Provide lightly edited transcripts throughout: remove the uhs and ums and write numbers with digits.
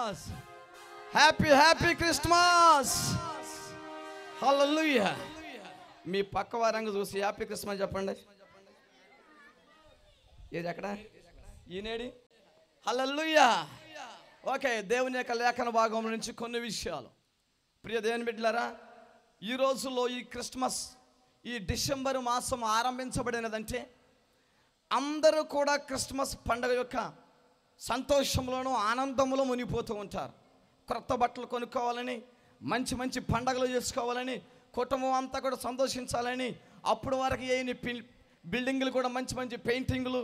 Christmas. Happy happy Christmas. Hallelujah. మీ పక్క వారంగా చూసి హ్యాపీ క్రిస్మస్ చెప్పండి. ఏది ఎక్కడ ఈనేడి? హల్లెలూయా. ఓకే, దేవుని యొక్క లేఖన భాగం నుంచి కొన్ని విషయాలు. ప్రియ దేవుని బిడ్డలారా, ఈ రోజుల్లో ఈ క్రిస్మస్, ఈ డిసెంబర్ మాసం ఆరంభించబడినదంటే అందరూ కూడా క్రిస్మస్ పండుగ యొక్క సంతోషంలోనూ ఆనందంలో మునిగిపోతూ ఉంటారు. క్రొత్త బట్టలు కొనుక్కోవాలని, మంచి మంచి పండుగలు చేసుకోవాలని, కుటుంబం అంతా కూడా సంతోషించాలని, అప్పుడు వరకు ఏని బిల్డింగులు కూడా మంచి మంచి పెయింటింగులు,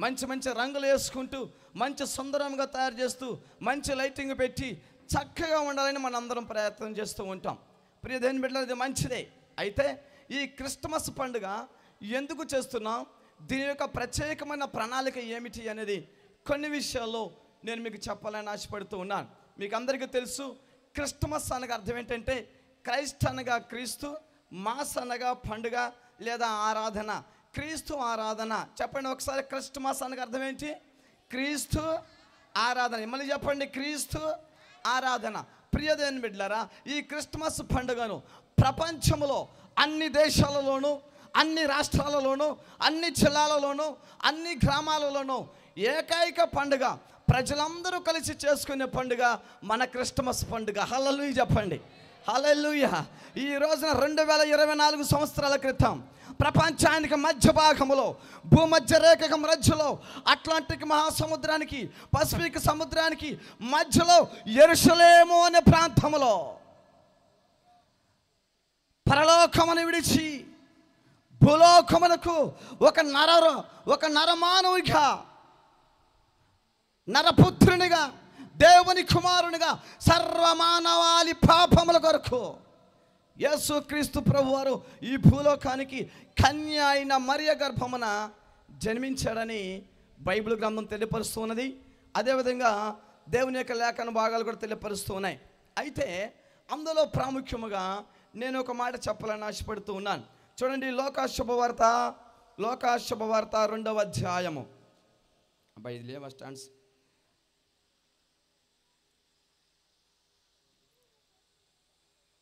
మంచి మంచి రంగులు వేసుకుంటూ, మంచి సుందరంగా తయారు చేస్తూ, మంచి లైటింగ్ పెట్టి చక్కగా ఉండాలని మనందరం ప్రయత్నం చేస్తూ ఉంటాం. ప్రియ దేవుని బిడ్డలారా, ఇది మంచిదే. అయితే ఈ క్రిస్మస్ పండుగ ఎందుకు చేస్తున్నాం, దీని యొక్క ప్రత్యేకమైన ప్రణాళిక ఏమిటి అనేది కొన్ని విషయాల్లో నేను మీకు చెప్పాలని ఆశపడుతూ ఉన్నాను. మీకు అందరికీ తెలుసు, క్రిస్మస్ అనగా అర్థం ఏంటంటే క్రైస్ట్ అనగా క్రీస్తు, మాస్ అనగా పండుగ లేదా ఆరాధన. క్రీస్తు ఆరాధన. చెప్పండి ఒకసారి, క్రిస్మస్ అనగా అర్థం ఏంటి? క్రీస్తు ఆరాధన. మళ్ళీ చెప్పండి, క్రీస్తు ఆరాధన. ప్రియ దేవుని బిడ్డలారా, ఈ క్రిస్మస్ పండుగను ప్రపంచంలో అన్ని దేశాలలోనూ, అన్ని రాష్ట్రాలలోనూ, అన్ని జిల్లాలలోనూ, అన్ని గ్రామాలలోనూ ఏకైక పండుగ, ప్రజలందరూ కలిసి చేసుకునే పండుగ మన క్రిస్మస్ పండుగ. హల్లెలూయా చెప్పండి. హల్లెలూయా. ఈ రోజున 2024 సంవత్సరాల క్రితం ప్రపంచానికి మధ్య భాగంలో, భూమధ్య రేఖకు మధ్యలో, అట్లాంటిక్ మహాసముద్రానికి, పసిఫిక్ సముద్రానికి మధ్యలో యెరూషలేము అనే ప్రాంతంలో పరలోకమును విడిచి భూలోకమునకు ఒక నరమానవునిగా, నరపుత్రునిగా, దేవుని కుమారునిగా, సర్వమానవాళి పాపముల కొరకు యేసుక్రీస్తు ప్రభువారు ఈ భూలోకానికి కన్య అయిన మరియ గర్భమున జన్మించాడని బైబిల్ గ్రంథం తెలియపరుస్తూ ఉన్నది. అదేవిధంగా దేవుని యొక్క లేఖన భాగాలు కూడా తెలియపరుస్తూ ఉన్నాయి. అయితే అందులో ప్రాముఖ్యముగా నేను ఒక మాట చెప్పాలని ఆశపడుతూ ఉన్నాను. చూడండి, లోకాశుభవార్త 2వ అధ్యాయము. అబ్బాయి ఇది లేవా స్టాండ్స్?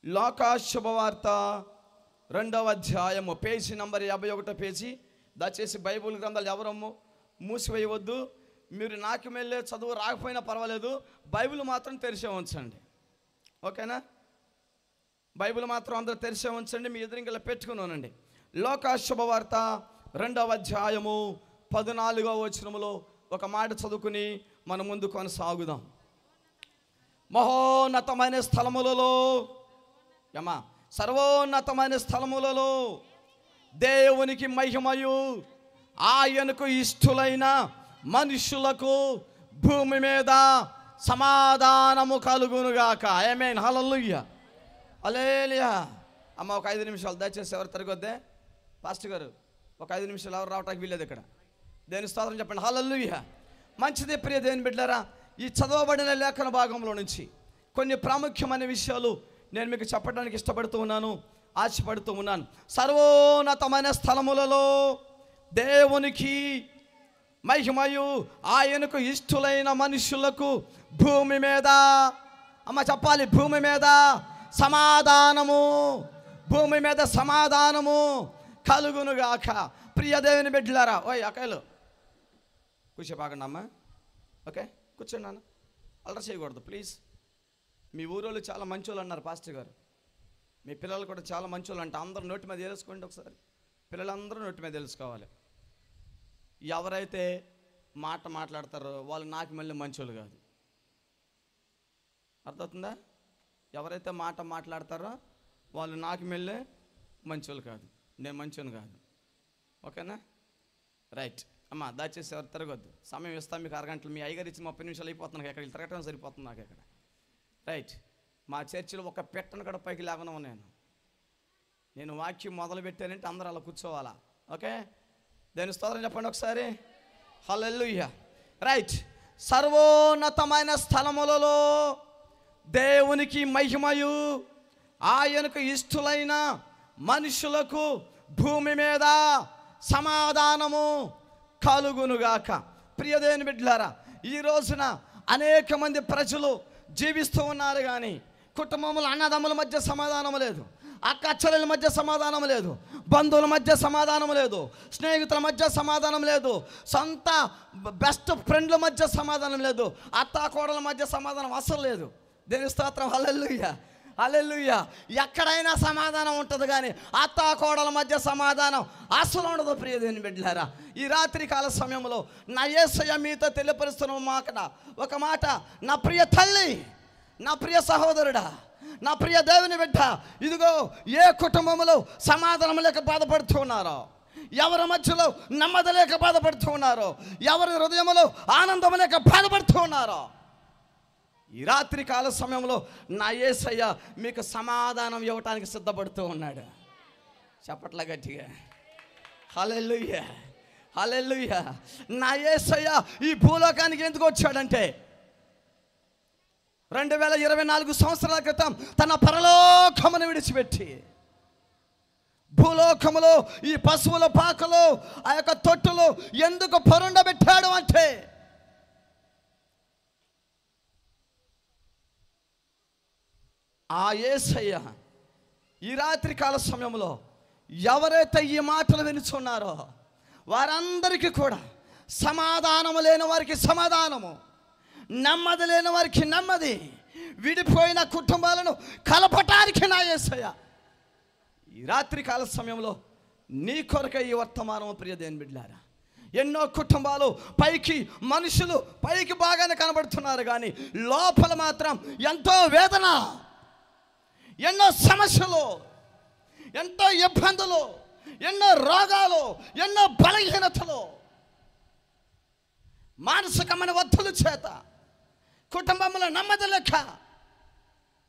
లోకాశుభవార్త 2వ అధ్యాయము, పేజీ నంబర్ 51 పేజీ. దయచేసి బైబిల్ గ్రంథాలు ఎవరమ్మో మూసివేయవద్దు. మీరు నాకు మెల్లే చదువు రాకపోయినా పర్వాలేదు, బైబిల్ మాత్రం తెరిచే ఉంచండి. ఓకేనా? బైబిల్ మాత్రం అందరూ తెరిచే ఉంచండి, మీ ఎదురింకలా పెట్టుకుని ఉనండి. లోకాశుభవార్త 2వ అధ్యాయము 14వ వచనములో ఒక మాట చదువుకుని మనం ముందు కొనసాగుదాం. మహోన్నతమైన స్థలములలో, సర్వోన్నతమైన స్థలములలో దేవునికి మహిమయు, ఆయనకు ఇష్టులైన మనుషులకు భూమి మీద సమాధానము కలుగునుగాక. ఆమేన్. హల్లెలూయా. హల్లెలూయా. అమ్మ ఒక 5 నిమిషాలు దయచేసి ఎవరు తిరగొద్దే. పాస్టర్ గారు ఒక 5 నిమిషాలు ఎవరు రావటానికి వీలేదు ఇక్కడ. దేవుని స్తోత్రం చెప్పండి. హల్లెలూయా. మంచిదే ప్రియ దేవుని బిడ్డలారా, ఈ చదవబడిన లేఖన భాగంలో నుంచి కొన్ని ప్రాముఖ్యమైన విషయాలు నేను మీకు చెప్పడానికి ఇష్టపడుతూ ఉన్నాను, ఆశపడుతూ ఉన్నాను. సర్వోన్నతమైన స్థలములలో దేవునికి మహిమయు, ఆయనకు ఇష్టులైన మనుషులకు భూమి మీద, అమ్మ చెప్పాలి, భూమి మీద సమాధానము, భూమి మీద సమాధానము కలుగునుగాక. ప్రియ దేవుని బిడ్డలారా, ఓయ్ అక్కలు కూర్చోబాకండి అమ్మ. ఓకే, కూర్చోండి నాన్న, అల్లరి చేయకూడదు ప్లీజ్. మీ ఊరోళ్ళు చాలా మంచోళ్ళు అన్నారు పాస్టర్ గారు. మీ పిల్లలు కూడా చాలా మంచోళ్ళు అంట. అందరూ నోటి మీద తెలుసుకోండి ఒకసారి. పిల్లలందరూ నోటి మీద తెలుసుకోవాలి. ఎవరైతే మాట మాట్లాడతారో వాళ్ళు నాకు మళ్ళీ మంచోళ్ళు కాదు. అర్థమవుతుందా? ఎవరైతే మాట మాట్లాడతారో వాళ్ళు నాకు మళ్ళీ మంచోళ్ళు కాదు, నేను మంచోని కాదు. ఓకేనా? రైట్ అమ్మ, దయచేసి ఎవరు తిరగొద్దు. సమయం ఇస్తాను మీకు 6 గంటలు. మీ అయ్యగారు ఇచ్చి 30 నిమిషాలు అయిపోతుంది నాకు. ఎక్కడ తిరగటం సరిపోతుంది నాకు ఇక్కడ. రైట్. మా చర్చిలో ఒక పెట్టను కూడా పైకి లేకుండా ఉన్నాను. నేను వాక్యం మొదలు పెట్టానంటే అందరూ అలా కూర్చోవాలా. ఓకే, దేని స్తోత్రం చెప్పండి ఒకసారి. హల్లెలూయా. రైట్. సర్వోన్నతమైన స్థలములలో దేవునికి మహిమయు, ఆయనకు ఇష్టులైన మనుషులకు భూమి మీద సమాధానము కలుగునుగాక. ప్రియ దేవుని బిడ్డలారా, ఈ రోజున అనేక మంది ప్రజలు జీవిస్తూ ఉన్నారు కానీ కుటుంబంలో అన్నదమ్ముల మధ్య సమాధానం లేదు, అక్క చెల్లెల మధ్య సమాధానం లేదు, బంధువుల మధ్య సమాధానం లేదు, స్నేహితుల మధ్య సమాధానం లేదు, సొంత బెస్ట్ ఫ్రెండ్ల మధ్య సమాధానం లేదు, అత్తాకోడల మధ్య సమాధానం అసలు లేదు. దేని స్తోత్రం, హల్లెలూయా హల్లెలూయా. ఎక్కడైనా సమాధానం ఉంటుంది కానీ అత్తాకోడల మధ్య సమాధానం అసలు ఉండదు. ప్రియ దేవుని బిడ్డలారా, ఈ రాత్రి కాల సమయంలో నా యేసయ్య మీతో తెలియపరుస్తున్న ఒక మాట, నా ప్రియ తల్లి, నా ప్రియ సహోదరుడా, నా ప్రియ దేవుని బిడ్డ, ఇదిగో ఏ కుటుంబంలో సమాధానం లేక బాధపడుతూ ఉన్నారో, ఎవరి మధ్యలో నెమ్మది లేక బాధపడుతూ ఉన్నారో, ఎవరి హృదయంలో ఆనందం లేక బాధపడుతూ ఉన్నారో, ఈ రాత్రి కాల సమయంలో నా యేసయ్య మీకు సమాధానం ఇవ్వటానికి సిద్ధపడుతూ ఉన్నాడు. చెప్పట్లా గట్టిగా, హల్లెలూయా హల్లెలూయా. నా యేసయ్య ఈ భూలోకానికి ఎందుకు వచ్చాడంటే 2024 సంవత్సరాల క్రితం తన పరలోకమును విడిచిపెట్టి భూలోకములో ఈ పశువుల పాకలో ఆ యొక్క తొట్టులో ఎందుకు పరుండబెట్టాడు అంటే, ఆ యేసయ్య ఈ రాత్రి కాల సమయంలో ఎవరైతే ఈ మాటలు వినుచున్నారో వారందరికీ కూడా సమాధానము లేని వారికి సమాధానము, నెమ్మది లేని వారికి నెమ్మది, విడిపోయిన కుటుంబాలను కలపటానికి నా యేసయ్య ఈ రాత్రి కాల సమయంలో నీ కొరకై ఈ వర్తమానం. ప్రియ దేవుని బిడ్డలారా, ఎన్నో కుటుంబాలు మనుషులు పైకి బాగానే కనబడుతున్నారు కానీ లోపల మాత్రం ఎంతో వేదన, ఎన్నో సమస్యలు, ఎంతో ఇబ్బందులు, ఎన్నో రోగాలు, ఎన్నో బలహీనతలు, మానసికమైన ఒత్తిడి చేత కుటుంబంలో నెమ్మది లెక్క,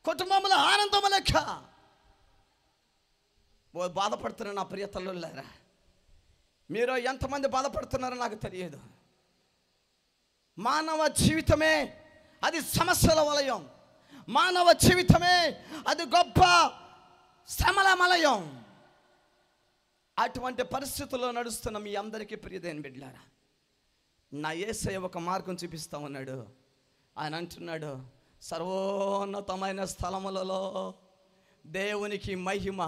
కుటుంబంలో ఆనందం లెక్క బాధపడుతున్నారు. నా ప్రియ తల్లులారా, మీరు ఎంతమంది బాధపడుతున్నారో నాకు తెలియదు. మానవ జీవితమే అది సమస్యల వలయం, మానవ జీవితమే అది గొప్ప శ్రమల మలయం. అటువంటి పరిస్థితుల్లో నడుస్తున్న మీ అందరికీ ప్రియదైన బిడ్డలారా, నా యేసయ్య ఒక మార్గం చూపిస్తా ఉన్నాడు. ఆయన అంటున్నాడు, సర్వోన్నతమైన స్థలములలో దేవునికి మహిమ,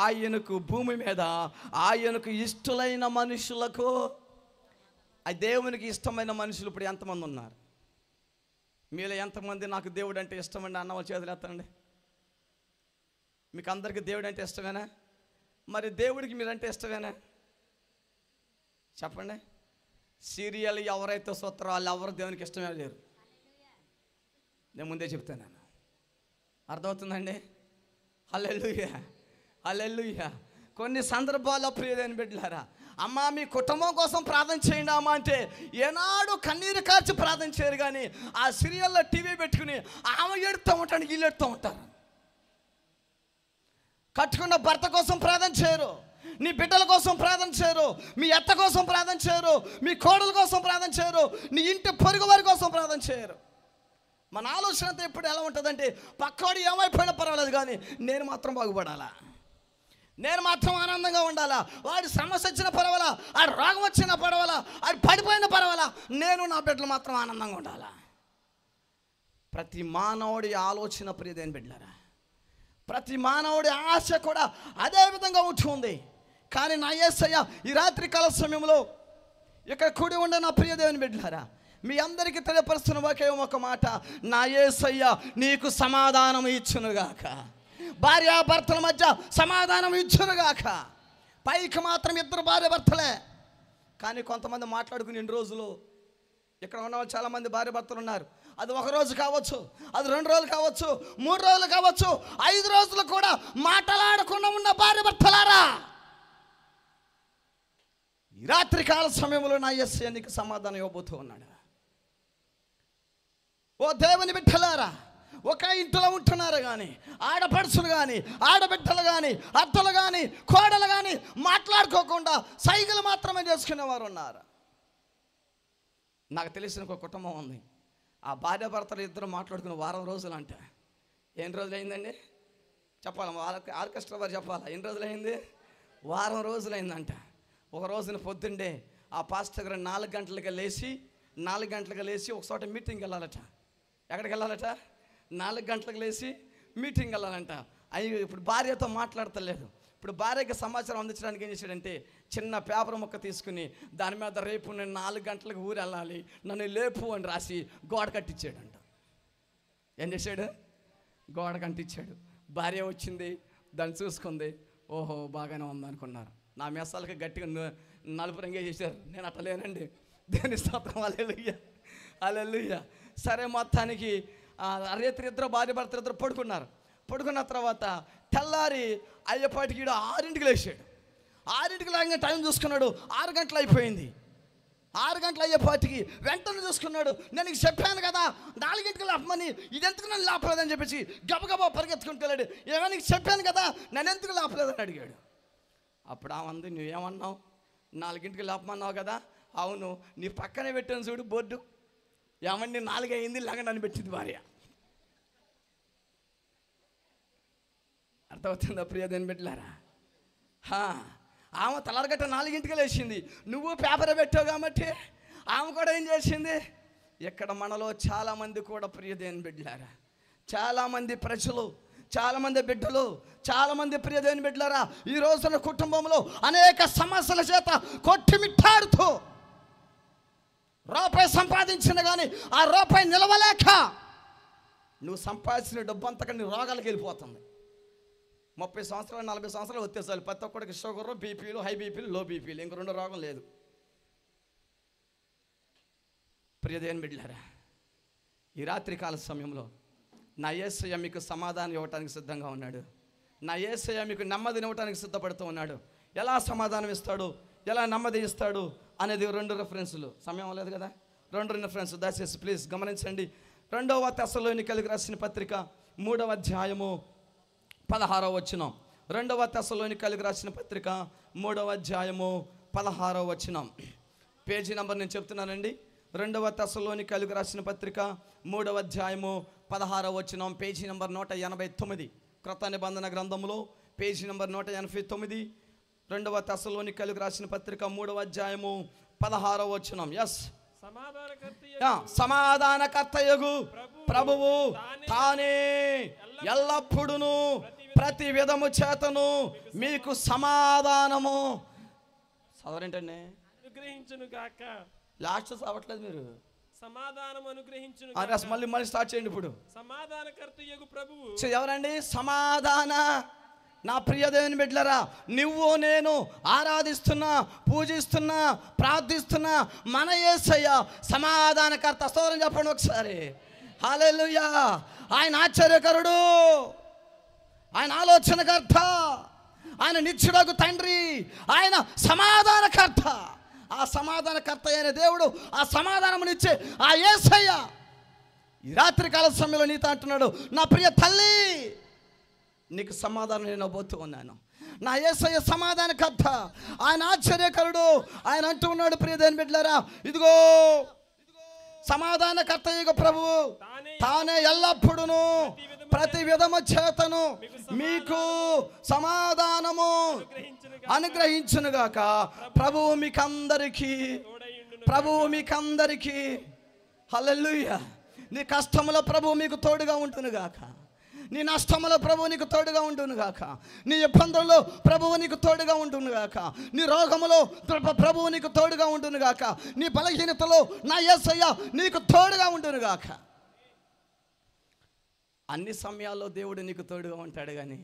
ఆయనకు భూమి మీద ఆయనకు ఇష్టలైన మనుషులకు. ఆ దేవునికి ఇష్టమైన మనుషులు ఇప్పుడు ఎంతమంది ఉన్నారు? మీలో ఎంతమంది నాకు దేవుడు అంటే ఇష్టమండి అన్నవాళ్ళు చేతులు ఎత్తండి. మీకు అందరికీ దేవుడు అంటే ఇష్టమేనా? మరి దేవుడికి మీరంటే ఇష్టమేనా? చెప్పండి. సీరియల్ ఎవరైతే చూస్తారో వాళ్ళు ఎవరు దేవునికి ఇష్టమే లేరు. నేను ముందే చెప్తాను, అర్థమవుతుందండి? హల్లెలూయా హల్లెలూయా. కొన్ని సందర్భాల్లో ప్రియమైన బిడ్డలారా, అమ్మ మీ కుటుంబం కోసం ప్రార్థన చేయండి అమ్మ అంటే ఏనాడు కన్నీరు కార్చి ప్రార్థన చేయరు కానీ ఆ సీరియల్లో టీవీ పెట్టుకుని ఆమె ఏడుతూ ఉంటాడు, వీళ్ళు ఏడుతూ ఉంటారు. కట్టుకున్న భర్త కోసం ప్రార్థన చేయరు, నీ బిడ్డల కోసం ప్రార్థన చేయరు, మీ అత్త కోసం ప్రార్థన చేయరు, మీ కోడల కోసం ప్రార్థన చేయరు, నీ ఇంటి పొరుగు వారి కోసం ప్రార్థన చేయరు. మన ఆలోచన అంతా ఎప్పుడు ఎలా ఉంటుందంటే, పక్కోడు ఏమైపోయినా పర్వాలేదు కానీ నేను మాత్రం బాగుపడాలా, నేను మాత్రం ఆనందంగా ఉండాలా, వాడి సమస్య వచ్చినా పర్వాలా, ఆడు రోగం వచ్చినా పర్వాలా, ఆడు పడిపోయినా పర్వాలా, నేను నా బిడ్డలు మాత్రం ఆనందంగా ఉండాలా. ప్రతి మానవుడి ఆలోచన ప్రియదైన బిడ్డలారా, ప్రతి మానవుడి ఆశ కూడా అదే విధంగా ఉంటుంది. కానీ నా యేసయ్య ఈ రాత్రి కాల సమయంలో ఇక్కడ కూడి ఉండే నా ప్రియదేవుని బిడ్డలారా, మీ అందరికీ తెలియపరుస్తున్న ఒకే ఒక మాట, నా యేసయ్య నీకు సమాధానం ఇచ్చునుగాక, భార్యాభర్తల మధ్య సమాధానం ఇచ్చునుగాక. పైకి మాత్రం ఇద్దరు భార్య భర్తలే కానీ కొంతమంది మాట్లాడుకుని ఇన్ని రోజులు ఇక్కడ ఉన్న చాలామంది భార్య భర్తలు ఉన్నారు. అది 1 రోజు కావచ్చు, అది 2 రోజులు కావచ్చు, 3 రోజులు కావచ్చు, 5 రోజులు కూడా మాట్లాడకుండా ఉన్న భార్య భర్తలారా, ఈ రాత్రి కాల సమయంలో నా యేసయ్య నీకు సమాధానం ఇవ్వబోతూ ఉన్నాడు. ఓ దేవుని బిడ్డలారా, ఒక ఇంట్లో ఉంటున్నారు కానీ ఆడపడుచులు కానీ ఆడబిడ్డలు కానీ అత్తలు కానీ కోడలు కానీ మాట్లాడుకోకుండా సైగలు మాత్రమే చేసుకునేవారు ఉన్నారు. నాకు తెలిసిన ఒక కుటుంబం ఉంది, ఆ భార్య భర్తలు ఇద్దరు మాట్లాడుకుని వారం రోజులు అంట. ఎన్ని రోజులు అయిందండి చెప్పాలి, ఆర్కెస్ట్రా వారు చెప్పాలా ఎన్ని రోజులు అయింది? వారం రోజులు అయిందంట. ఒక రోజున పొద్దుండే ఆ పాస్టర్ గారు 4 గంటలకు లేచి ఒక చోట మీటింగ్కి వెళ్ళాలట. ఎక్కడికి వెళ్ళాలట? 4 గంటలకు లేచి మీటింగ్ వెళ్ళాలంట. అయ్యి ఇప్పుడు భార్యతో మాట్లాడతలేదు. ఇప్పుడు భార్యకి సమాచారం అందించడానికి ఏం చేశాడంటే చిన్న పేపర్ ముక్క తీసుకుని దాని మీద రేపు నేను 4 గంటలకు ఊరు వెళ్ళాలి, నన్ను లేపు అని రాసి గోడ కట్టించాడంట. ఏం చేశాడు? గోడ కట్టించాడు. భార్య వచ్చింది, దాన్ని చూసుకుంది. ఓహో బాగానే ఉందనుకున్నారు. నా మెసాలకి గట్టిగా నలుపు రంగే చేశారు. నేను అట్లా లేనండి. దేని స్తోత్రం. హల్లెలూయా, హల్లెలూయా. సరే, మొత్తానికి రేత్రి ఇద్దరు భార్య భర్త ఇద్దరు పడుకున్నారు. పడుకున్న తర్వాత తెల్లారి అయ్యేపాటికి 6ంటికి లేచాడు. 6ంటికి లేక టైం చూసుకున్నాడు. 6 గంటలు అయిపోయింది. 6 గంటలు అయ్యేపాటికి వెంటనే చూసుకున్నాడు. నేను నీకు చెప్పాను కదా 4ంటికి లేపమని, ఇది ఎందుకు నన్ను లేపలేదని చెప్పేసి గబగబా పరిగెత్తుకుంటూ వెళ్ళాడు. ఏమో నీకు చెప్పాను కదా, నేను ఎందుకు లేపలేదని అడిగాడు. అప్పుడు ఆమంది, నువ్వేమన్నావు? 4ంటికి లేపమన్నావు కదా. అవును, నీ పక్కనే పెట్టాను చూడు బోర్డు. ఏమండి 4 అయింది లాగా నన్ను పెట్టింది భార్య. అర్థమవుతుందా ప్రియ దేవుని బిడ్డలారా? ఆమె తలరగట్ట 4ంటికి లేచింది. నువ్వు పేపర్ పెట్టావు కాబట్టి ఆమె కూడా ఏం చేసింది? ఇక్కడ మనలో చాలామంది కూడా ప్రియ దేవుని బిడ్డలారా, చాలామంది ప్రజలు, చాలామంది బిడ్డలు, చాలామంది ప్రియ దేవుని బిడ్డలారా ఈ రోజున కుటుంబంలో అనేక సమస్యల చేత కొట్టిమిట్టాడుతూ రూపాయి సంపాదించిన కానీ ఆ రూపాయి నిలవలేక నువ్వు సంపాదించిన డబ్బు అంతగా నీ రోగాలకు వెళ్ళిపోతుంది. 30 సంవత్సరాలు 40 సంవత్సరాలు వచ్చేసారు. ప్రతి ఒక్కడికి షుగర్, బీపీలు, హై బీపీలు, లో బీపీలు, ఇంక 2 రోగం లేదు. ప్రియ దేవుని బిడ్డలారా, ఈ రాత్రికాల సమయంలో నా యేసయ్య మీకు సమాధానం ఇవ్వటానికి సిద్ధంగా ఉన్నాడు. నా యేసయ్య మీకు నెమ్మదిని ఇవ్వటానికి సిద్ధపడుతూ ఉన్నాడు. ఎలా సమాధానం ఇస్తాడు, ఎలా నెమ్మది ఇస్తాడు అనేది 2 రెఫరెన్సులు. సమయం లేదు కదా, 2 రెఫరెన్స్ దయచేసి ప్లీజ్ గమనించండి. 2వ తెస్సలోనికైలకు రాసిన పత్రిక 3వ అధ్యాయము 16వ వచనం. 2వ తెస్సలోనికైలకు రాసిన పత్రిక 3వ అధ్యాయము 16వ వచనం. పేజీ నెంబర్ నేను చెప్తున్నానండి. 2వ తెస్సలోనికైలకు రాసిన పత్రిక 3వ అధ్యాయము 16వ వచనం, పేజీ నెంబర్ 189. క్రొత్త నిబంధన గ్రంథంలో పేజీ నెంబర్ 189. 2వ తెస్సలోనికైలకు రాసిన పత్రిక 3వ అధ్యాయము 16వ వచనం. ఎస్, సమాధానకర్తయగు ప్రభువు తానే ఎల్లప్పుడును ప్రతి విధము చేతను మీకు సమాధానము చదవరేంటండి? అనుగ్రహించును గాక. లాస్ట్ చదవట్లేదు మీరు. సమాధానం అనుగ్రహించును. మళ్ళీ స్టార్ట్ చేయండి. ఇప్పుడు సమాధానకర్తయగు ప్రభువు ఎవరండి? సమాధాన. నా ప్రియ దేవుని బిడ్డలారా, నువ్వు నేను ఆరాధిస్తున్నా, పూజిస్తున్నా, ప్రార్థిస్తున్నా మన యేసయ్య సమాధానకర్త. స్తోత్రం చెప్పండి ఒకసారి. హల్లెలూయా. ఆయన ఆశ్చర్యకరుడు, ఆయన ఆలోచనకర్త, ఆయన నిత్యుడగు తండ్రి, ఆయన సమాధానకర్త. ఆ సమాధానకర్త అయిన దేవుడు, ఆ సమాధానమునిచ్చే ఆ యేసయ్య ఈ రాత్రికాల సమయంలో నీతో అంటున్నాడు, నా ప్రియ తల్లి నీకు సమాధానం నేను ఇవ్వబోతూ ఉన్నాను. నా యేసయ్య సమాధానకర్త, ఆయన ఆశ్చర్యకరుడు. ఆయన అంటూ ఉన్నాడు ప్రియ దేవుని బిడ్డలారా, ఇదిగో సమాధానకర్త యొక్క ప్రభువు తానే ఎల్లప్పుడును ప్రతి విధము చేతను మీకు సమాధానము అనుగ్రహించునుగాక. ప్రభువు మీకందరికీ హల్లెలూయా. నీ కష్టములో ప్రభువు మీకు తోడుగా ఉంటునుగాక. నీ నష్టములో ప్రభువు నీకు తోడుగా ఉంటునుగాక. నీ ఇబ్బందుల్లో ప్రభువు నీకు తోడుగా ఉంటునుగాక. నీ రోగములో ప్రభువు నీకు తోడుగా ఉంటునుగాక. నీ బలహీనతలో నా యేసయ్య నీకు తోడుగా ఉంటునుగాక. అన్ని సమయాల్లో దేవుడు నీకు తోడుగా ఉంటాడు. కానీ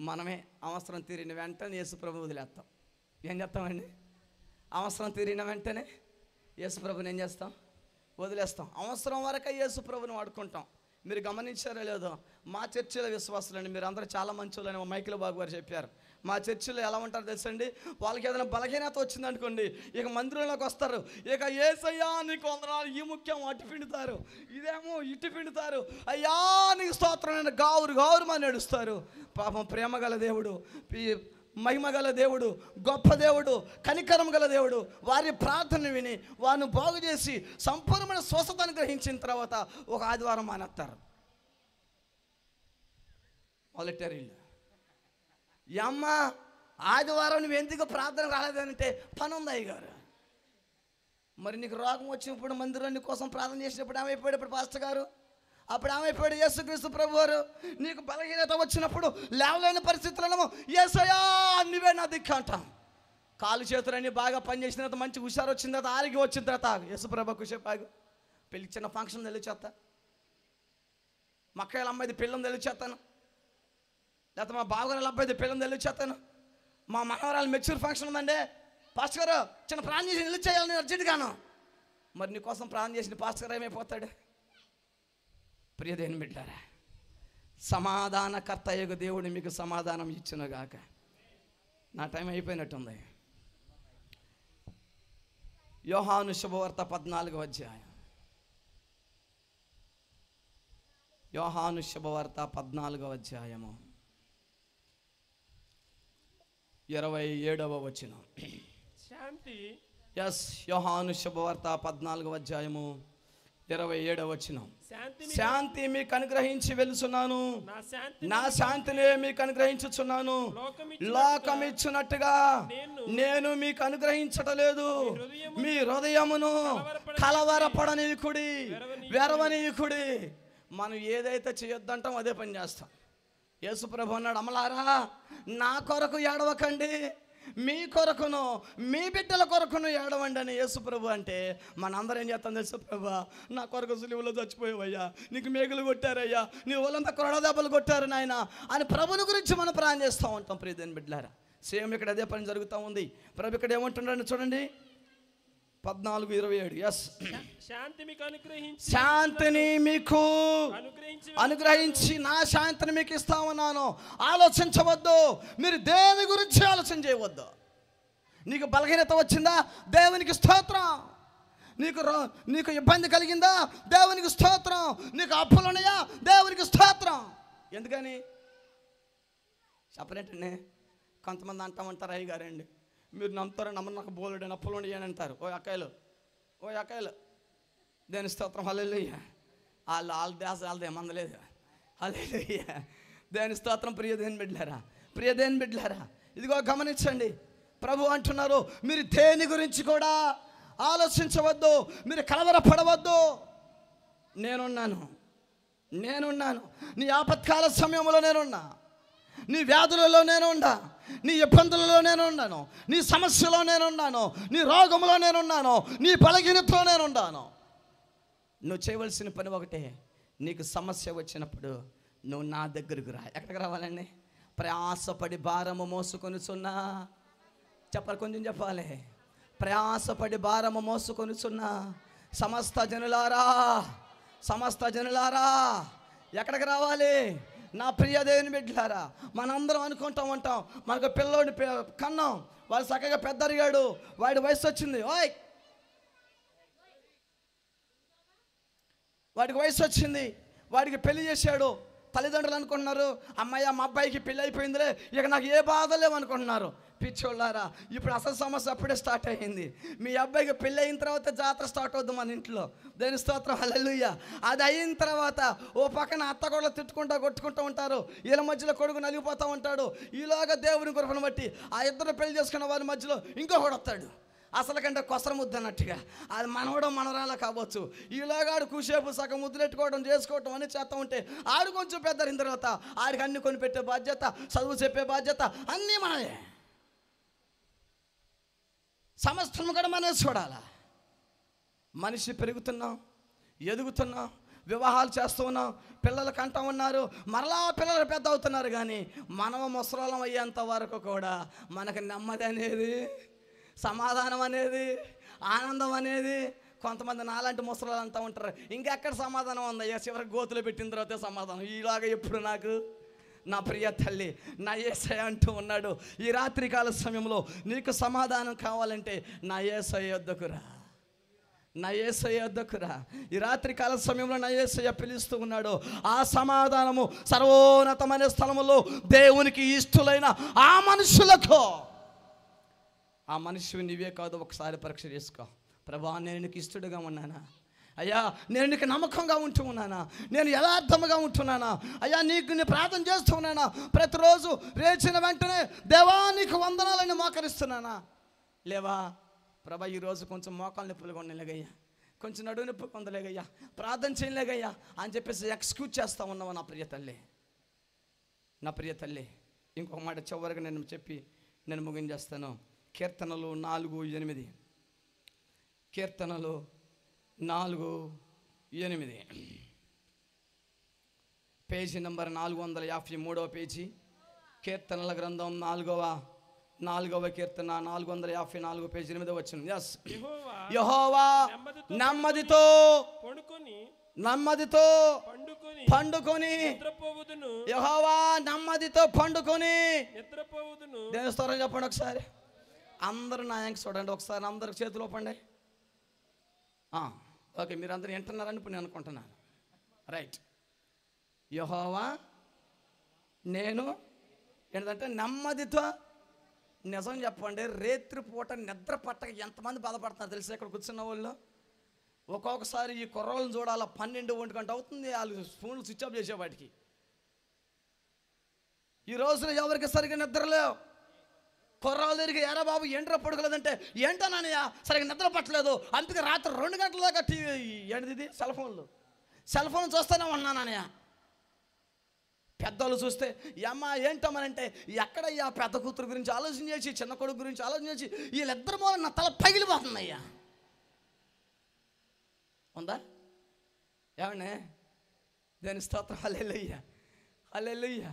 మనమే అవసరం తీరిన వెంటనే యేసు ప్రభు వదిలేస్తాం. ఏం చేస్తామండి? అవసరం తీరిన వెంటనే యేసు ప్రభుని ఏం చేస్తాం? వదిలేస్తాం. అవసరం వరకే యేసు ప్రభుని వాడుకుంటాం. మీరు గమనించారో లేదో, మా చర్చిలో విశ్వాసులండి, మీరు అందరూ చాలా మంచోళ్ళని మా మైకిల్ బాబు గారు చెప్పారు. మా చర్చిలో ఎలా ఉంటారో తెలుసండి, వాళ్ళకి ఏదైనా బలహీనత వచ్చిందనుకోండి, ఇక మందిరంలోకి వస్తారు. ఇక యేసయ్యా నీకు వందనాలు, ఈ ముఖ్యం అటు పిండుతారు, ఇదేమో ఇటు పిండుతారు. అయ్యా నీకు స్తోత్రం అని గావురు మా నడుస్తారు. పాపం ప్రేమ గల దేవుడు, మహిమ గల దేవుడు, గొప్ప దేవుడు, కనికరం గల దేవుడు వారి ప్రార్థన విని వారిని బాగు చేసి సంపూర్ణమైన స్వస్థతను గ్రహించిన తర్వాత ఒక ఆదివారం మానేస్తారు. మొదలెట్టారు వీళ్ళు. అమ్మ ఆదివారం నువ్వు ఎందుకు ప్రార్థన రాలేదంటే పని ఉంది అయ్యగారు. మరి నీకు రోగం వచ్చినప్పుడు మందిరం కోసం ప్రార్థన చేసినప్పుడు ఏమైపోయాడు ఇప్పుడు పాస్టర్ గారు? అప్పుడు ఏమైపోయాడు యేసుక్రీస్తు ప్రభువారు, నీకు బలహీనత వచ్చినప్పుడు లేవలేని పరిస్థితులను యేసయ్యా నువ్వే నా దిక్కు అంటాం. కాలు చేతులన్నీ బాగా పనిచేసిన తర్వాత మంచి హుషారు వచ్చిన తర్వాత ఆరోగ్య వచ్చిన తర్వాత యేసుప్రభు కుషేపాగు పెళ్లి చిన్న ఫంక్షన్ తెలిచేస్తా, మక్కల అమ్మాయిది పెళ్ళని తెలిచేస్తాను, లేకపోతే మా బావగారు అబ్బాయిది పెళ్ళని తెలిచేస్తాను, మా మనవరాలు మెచ్యూర్ ఫంక్షన్ ఉందండి పాస్టర్ గారు చిన్న ప్రాణం చేసి నిలిచేయాలని అర్జెంట్గాను. మరి నీకోసం ప్రాణం చేసిన పాస్టర్ గారు ఏమైపోతాడు? ప్రియ దేవుని బిడ్డలారా, సమాధానకర్త యొక్క దేవుడు మీకు సమాధానం ఇచ్చునుగాక. నా టైం అయిపోయినట్టుంది. యోహాను శుభవార్త 14వ అధ్యాయం. యోహాను శుభవార్త 14వ అధ్యాయము 27వ వచనం. శాంతి. యోహాను శుభవార్త 14వ అధ్యాయము 27వ వచనం. శాంతి మీకు అనుగ్రహించి వెలుచున్నాను, నా శాంతిని మీకు అనుగ్రహించుచున్నాను. లోకం ఇచ్చినట్టుగా నేను మీకు అనుగ్రహించటలేదు. మీ హృదయమును కలవరపడనీయకుడి, వెరవనీయకుడి. మనం ఏదైతే చేయొద్దంటాం అదే పని చేస్తాం. యేసుప్రభు అన్నాడు, అమలారా నా కొరకు ఏడవకండి, మీ కొరకును మీ బిడ్డల కొరకును ఏడవండి అని యేసుప్రభు అంటే మనందరం ఏం చేస్తాం? యేసుప్రభు నా కొరకు సులువులో చచ్చిపోయావయ్యా, నీకు మేకులు కొట్టారయ్యా, నీ వాళ్ళంతా కొరడ దెబ్బలు కొట్టారు నాయన అని ప్రభుని గురించి మనం ప్రార్థన చేస్తూ ఉంటాం. ప్రియదేని బిడ్డలారా, సేమ్ ఇక్కడ అదే పని జరుగుతూ ఉంది. ప్రభు ఇక్కడ ఏమంటున్నాడు చూడండి, 14:27. శాంతిని మీకు అనుగ్రహించి నా శాంతిని మీకు ఇస్తామన్నాను. ఆలోచించవద్దు, మీరు దేని గురించి ఆలోచన చేయవద్దు. నీకు బలహీనత వచ్చిందా? దేవునికి స్తోత్రం. నీకు ఇబ్బంది కలిగిందా? దేవునికి స్తోత్రం. నీకు అప్పులున్నాయా? దేవునికి స్తోత్రం. ఎందుకని చెప్పలేటండి? కొంతమంది అంటూ ఉంటారు, అయ్యగారండి మీరు నమ్ముతారో నమ్మరు, నాకు బోలుడని అప్పులు ఉండి అని అంటారు. ఓ అక్కాయలు దేని స్తోత్రం. హల్లెలూయా. వాళ్ళ దేశ వాళ్ళది ఏమందలేదు. హల్లెలూయా. దేని స్తోత్రం. ప్రియ దేని బిడ్డలారా, ఇదిగో గమనించండి. ప్రభు అంటున్నారు, మీరు దేని గురించి కూడా ఆలోచించవద్దు, మీరు కలవరపడవద్దు. నేనున్నాను. నీ ఆపత్కాల సమయంలో నేనున్నా, నీ వ్యాధులలో నేనున్నా, నీ ఇబ్బందులలో నేనున్నాను, నీ సమస్యలో నేనున్నాను, నీ రోగంలో నేనున్నాను, నీ బలహీనతలో నేనున్నాను. నువ్వు చేయవలసిన పని ఒకటే, నీకు సమస్య వచ్చినప్పుడు నువ్వు నా దగ్గరకు రా. ఎక్కడికి రావాలండి? ప్రయాసపడి భారము మోసుకొనుచున్నా, చెప్పాలి, కొంచెం చెప్పాలి. ప్రయాసపడి భారము మోసుకొనుచున్నా సమస్త జనులారా ఎక్కడికి రావాలి? నా ప్రియ దేవుని బిడ్డలారా, మనందరం అనుకుంటూ ఉంటాం, మనకు పిల్లోడిని కన్నాం, వాడు చక్కగా పెద్ద అరిగాడు, వాడి వయసు వచ్చింది, వాడికి వయసు వచ్చింది, వాడికి పెళ్లి చేశాడు. తల్లిదండ్రులు అనుకుంటున్నారు, అమ్మాయి మా అబ్బాయికి పెళ్ళి అయిపోయిందిలే, ఇక నాకు ఏ బాధ లేవు అనుకుంటున్నారు. పిచ్చోళ్ళారా, ఇప్పుడు అసలు సమస్య అప్పుడే స్టార్ట్ అయ్యింది. మీ అబ్బాయికి పెళ్ళి అయిన తర్వాత జాతర స్టార్ట్ అవుద్ది మన ఇంట్లో. దేని స్తోత్రం. హల్లెలూయా. అది అయిన తర్వాత ఓ పక్కన అత్తగోళ్ళు కొట్టుకుంటూ ఉంటారు, వీళ్ళ మధ్యలో కొడుకు నలిగిపోతూ ఉంటాడు. ఈలోగా దేవుని కృపను బట్టి ఆ ఇద్దరు పెళ్లి చేసుకున్న వారి మధ్యలో ఇంకొకడు వస్తాడు, అసలు కంటే కొసర ముద్ద అన్నట్టుగా. అది మనవడం మనవరాల కావచ్చు. ఈలోగా ఆడు కూసేపు సగం ముద్దులెట్టుకోవడం చేసుకోవటం అని చేస్తూ ఉంటే ఆడు కొంచెం పెద్దరిన తర్వాత ఆడికి అన్ని కొనిపెట్టే బాధ్యత, చదువు చెప్పే బాధ్యత అన్నీ మనమే. సమస్తం కూడా మనమే చూడాలా. మనిషి పెరుగుతున్నాం, ఎదుగుతున్నాం, వివాహాలు చేస్తూ ఉన్నాం, పిల్లలు కంటూ ఉన్నారు, మరలా పిల్లలు పెద్ద అవుతున్నారు. కానీ మనం ముసలాలం అయ్యేంత వరకు కూడా మనకు నెమ్మది అనేది, సమాధానం అనేది, ఆనందం అనేది, కొంతమంది నాలాంటి ముసలాలు అంటూ ఉంటారు, ఇంకెక్కడ సమాధానం ఉందయ్యా, చివరికి గోతులు పెట్టిన తర్వాతే సమాధానం. ఈలాగా ఎప్పుడు నాకు నా ప్రియ తల్లి నా యేసయ్య అంటూ ఉన్నాడు. ఈ రాత్రికాల సమయంలో నీకు సమాధానం కావాలంటే నా యేసయ్య వద్దకు రా. ఈ రాత్రికాల సమయంలో నా యేసయ్య పిలుస్తూ ఉన్నాడు. ఆ సమాధానము సర్వోన్నతమైన స్థలములో దేవునికి ఇష్టలైన ఆ మనుషులకు. ఆ మనిషి నీవే కాదు, ఒకసారి పరీక్ష చేసుకో. ప్రభా, నేను నీకు ఇష్టడుగా ఉన్నానా? అయ్యా, నేను నీకు నమ్మకంగా ఉంటూ ఉన్నానా? నేను యథార్థముగా ఉంటున్నానా? అయ్యా, నేను ప్రార్థన చేస్తూ ఉన్నానా? ప్రతిరోజు లేచిన వెంటనే దేవా నీకు వందనాలని మోకరిస్తున్నానా? లేవా? ప్రభా, ఈరోజు కొంచెం మోకాలు నొప్పులుగా ఉండలేగయ్యా, కొంచెం నడువు నొప్పి పొందలేగయ్యా, ప్రార్థన చేయలేగయ్యా అని చెప్పేసి ఎక్స్క్యూజ్ చేస్తూ ఉన్నావు నా ప్రియ తల్లి, నా ప్రియ తల్లి. ఇంకొక మాట చివరిగా నేను చెప్పి నేను ముగించేస్తాను. కీర్తనలు 4:8, కీర్తనలు 4:8, పేజీ నంబర్ 453 పేజీ, కీర్తనల గ్రంథం 4వ కీర్తన 454 పేజీ 8వ వచనం. ఎస్, యెహోవా నెమ్మదితో పండుకొని యెహోవా నెమ్మదితో పండుకొని నిద్రపోవుదును. దేవుని స్తోత్రం చెప్పండి ఒకసారి. అందరూ నా యాంక్స్ చూడండి ఒకసారి, అందరికి చేతులు ఒప్పండి. ఓకే, మీరు అందరూ వింటున్నారని ఇప్పుడు నేను అనుకుంటున్నాను. రైట్. యెహోవా నేను ఏంటంటే నెమ్మదితో, నిజం చెప్పండి, రేత్రి పూట నిద్ర పట్టక ఎంతమంది బాధపడుతున్నారు తెలుసా ఇక్కడ కూర్చున్న వాళ్ళు? ఒక్కొక్కసారి ఈ కుర్రోళ్ళని చూడాలా 12-1 గంట అవుతుంది వాళ్ళు ఫోన్లు స్విచ్ ఆఫ్ చేసేవాటికి. ఈ రోజున ఎవరికి సరిగ్గా నిద్ర లేవు. కుర్రాలు తిరిగి ఎరా బాబు ఏంట్రా పడుకోలేదంటే, ఏంటోనయ్య సరిగ్గా నిద్ర పట్టలేదు, అందుకే రాత్రి 2 గంటల దాకా టీవీ ఏంటిది సెల్ ఫోన్ చూస్తూనే ఉన్నానయ్య. పెద్దోళ్ళు చూస్తే అమ్మ ఏంటమ్మనంటే, ఎక్కడయ్యా పెద్ద కూతురు గురించి ఆలోచన చేసి చిన్న కొడుకు గురించి ఆలోచన చేసి వీళ్ళిద్దరి మూల నా తల పగిలిపోతుందయ్యా. ఉందా ఏమన్నా? దేని స్తోత్రం. హల్లెలూయా, హల్లెలూయా.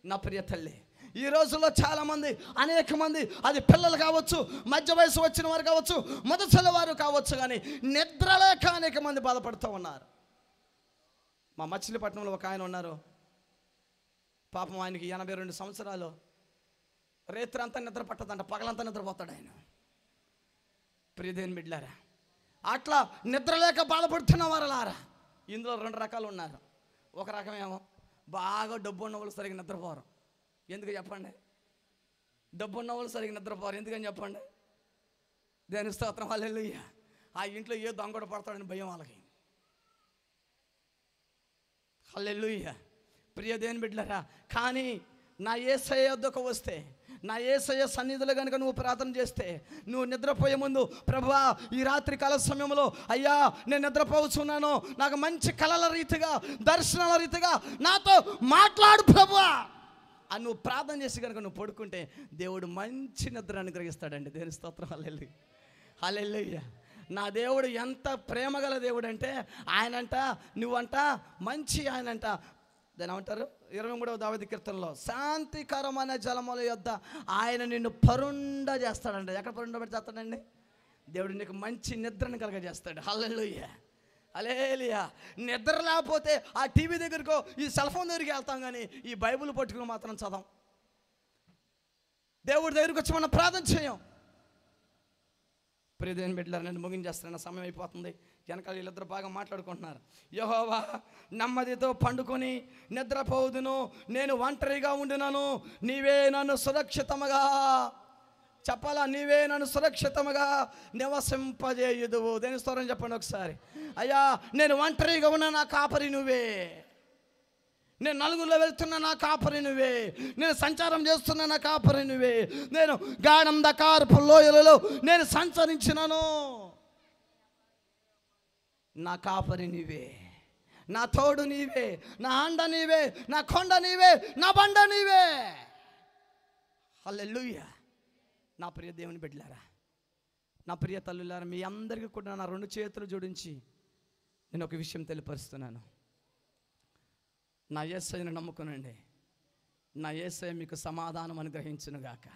నా ప్రియ తల్లి, ఈ రోజుల్లో చాలామంది, అనేక మంది, అది పిల్లలు కావచ్చు, మధ్య వయసు వచ్చిన వారు కావచ్చు, మొదటి వారు కావచ్చు, కానీ నిద్రలేక అనేక మంది బాధపడుతూ ఉన్నారు. మా మచిలీపట్నంలో ఒక ఆయన ఉన్నారు, పాపం ఆయనకి 82 సంవత్సరాలు. రేత్రి అంతా నిద్ర పట్టదంట, పగలంతా నిద్రపోతాడు ఆయన. ప్రియదేని బిడ్డలారా, అట్లా నిద్రలేక బాధపడుతున్న వారులారా, ఇందులో 2 రకాలు ఉన్నారు. ఒక రకమేమో బాగా డబ్బు ఉన్న వాళ్ళు సరిగ్గా నిద్రపోరు. ఎందుకు చెప్పండి? డబ్బు ఉన్న వాళ్ళు సరిగ్గా నిద్రపోరు ఎందుకని చెప్పండి? దేని స్తోత్రం. హల్లెలూయా. ఆ ఇంట్లో ఏ దొంగడు పడతాడని భయం వాళ్ళకి. హల్లెలూయా. ప్రియ దేవుని బిడ్డలారా, కానీ నా యేసయ్య వద్దకు వస్తే, నా యేసయ్య సన్నిధిలో కనుక నువ్వు ప్రార్థన చేస్తే, నువ్వు నిద్రపోయే ముందు, ప్రభువా ఈ రాత్రి కాల సమయంలో అయ్యా నేను నిద్రపోతున్నాను, నాకు మంచి కలల రీతిగా, దర్శనాల రీతిగా నాతో మాట్లాడు ప్రభువా అని నువ్వు ప్రార్థన చేసి కనుక నువ్వు పడుకుంటే దేవుడు మంచి నిద్ర అనుగ్రహిస్తాడండి. దేవుని స్తోత్రం. హల్లెలూయా, హల్లెలూయా. నా దేవుడు ఎంత ప్రేమగల దేవుడు అంటే, ఆయనంట నువ్వంట మంచి, ఆయనంట దాని ఏమంటారు 23వ దావీదు కీర్తనలో, శాంతికరమైన జలముల యొద్ద ఆయన నిన్ను పరుండ చేస్తాడంట. ఎక్కడ పరుండ చేస్తాడండి? దేవుడు నీకు మంచి నిద్రను కలగజేస్తాడు. హల్లెలూయా, హల్లెలూయా. నిద్ర లేకపోతే ఆ టీవీ దగ్గరకో ఈ సెల్ ఫోన్ దగ్గరికి వెళ్తాం, కానీ ఈ బైబిల్ పట్టుకుని మాత్రం చదవం. దేవుడి దగ్గరికి వచ్చి మనం ప్రార్థన చేయం. ప్రియదేని బిడ్డలారా, నేను ముగించేస్తాను, సమయం అయిపోతుంది. వెనకాల వీళ్ళిద్దరు బాగా మాట్లాడుకుంటున్నారు. యెహోవా నెమ్మదితో పండుకొని నిద్రపోదును, నేను ఒంటరిగా ఉండినాను, నీవే నన్ను సురక్షితముగా, చెప్పాలా, నీవే నన్ను సురక్షితముగా నివసింపజేయుదువు. దేని స్తోత్రం చెప్పండి ఒకసారి. అయ్యా నేను ఒంటరిగా ఉన్నా నా కాపరి నువ్వే, నేను నలుగురిలో వెళ్తున్నా నా కాపరి నువ్వే, నేను సంచారం చేస్తున్నా నా కాపరి నువ్వే, నేను గాఢంధకారపు లోయలలో నేను సంచరించినాను, నా కాపరి నీవే, నా తోడు నీవే, నా అండ నీవే, నా కొండ నీవే, నా బండ నీవే. హల్లెలూయా. నా ప్రియ దేవుని బిడ్డలారా, నా ప్రియ తల్లులారా, మీ అందరికీ కూడా నా 2 చేతులు జోడించి నేను ఒక విషయం తెలియపరుస్తున్నాను. నా యేసయ్యను నమ్ముకునండి. నా యేసయ్య మీకు సమాధానం అనుగ్రహించునుగాక,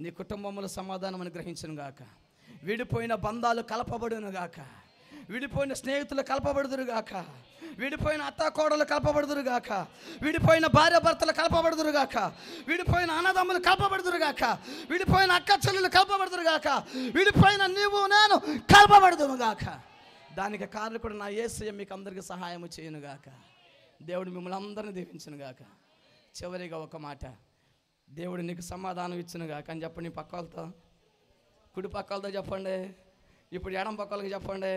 నీ కుటుంబంలో సమాధానం అనుగ్రహించునుగాక, విడిపోయిన బంధాలు కలపబడునుగాక, విడిపోయిన స్నేహితులు కలపబడుదురుగాక, విడిపోయిన అత్తాకోడలు కలపబడుదురుగాక, విడిపోయిన భార్య భర్తలు కలపబడుదురుగాక, విడిపోయిన అన్నదమ్ములు కలపబడుదురుగాక, విడిపోయిన అక్క చెల్లెలు కలపబడుదురుగాక, విడిపోయిన నీవు నేను కలపబడుదురుగాక. దానికి కారణకుడు నా యేసయ్య మీకు అందరికీ సహాయం చేయనుగాక. దేవుడు మిమ్మల్ని అందరినీ దీవించునుగాక. చివరిగా ఒక మాట, దేవుడు నీకు సమాధానం ఇచ్చునుగాక అని చెప్పండి. పక్క వాళ్ళతో, కుడి పక్క వాళ్ళతో చెప్పండి, ఇప్పుడు ఎడం పక్క వాళ్ళకి చెప్పండి.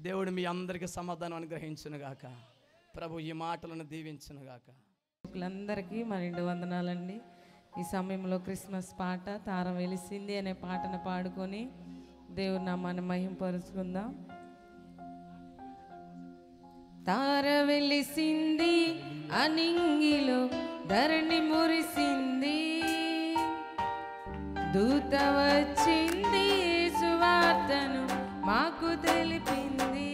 దేవుడు మీ అందరికీ సమాధానం అనుగ్రహించునుగాక. ప్రభు ఈ మాటలను దీవించునుగాక. అందరికీ మా 2 వందనాలండి. ఈ సమయంలో క్రిస్మస్ పాట తార వెలిసింది అనే పాటను పాడుకొని దేవుని నామాన్ని మహింపరుచుకుందాం. తార వెలిసింది అనింగిలో, ధరణి మురిసింది, దూత వచ్చింది, సువార్తను మాకు తెలిపింది.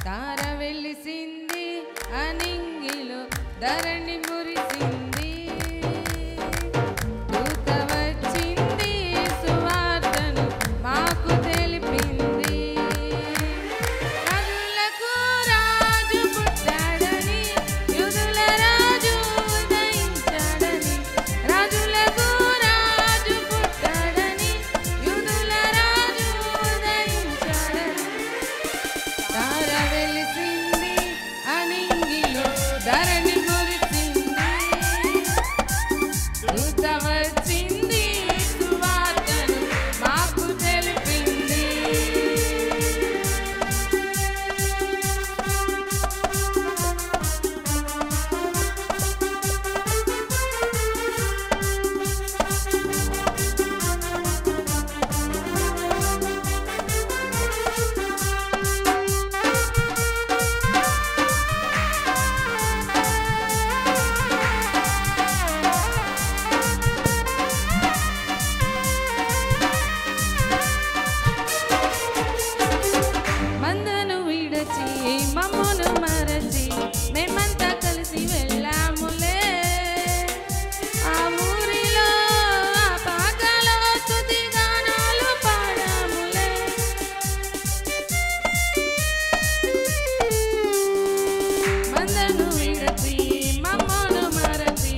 తార వెలిసింది అనింగిలో, ధరణి మురిసింది, దూత వచ్చింది, సువార్తను మాకు తెలిపింది. రాజులకు రాజు పుట్టాడని, యూదుల రాజు ఉదయించాడని. రాజులకు రాజు పుట్టాడని, యూదుల రాజు ఉదయించాడని. తార వెలిసింది అనింగిలో, ధరణి మురిసింది, దూత వచ్చింది, సువార్తను మాకు తెలిపింది. మందను విడచి మమ్మును మరచి మేమంతా కలిసి వెళ్ళాములే. ఆ ఊరిలో ఆ పాకలో స్తుతి గానాలు పాడాములే. మందను విడచి మమ్మును మరచి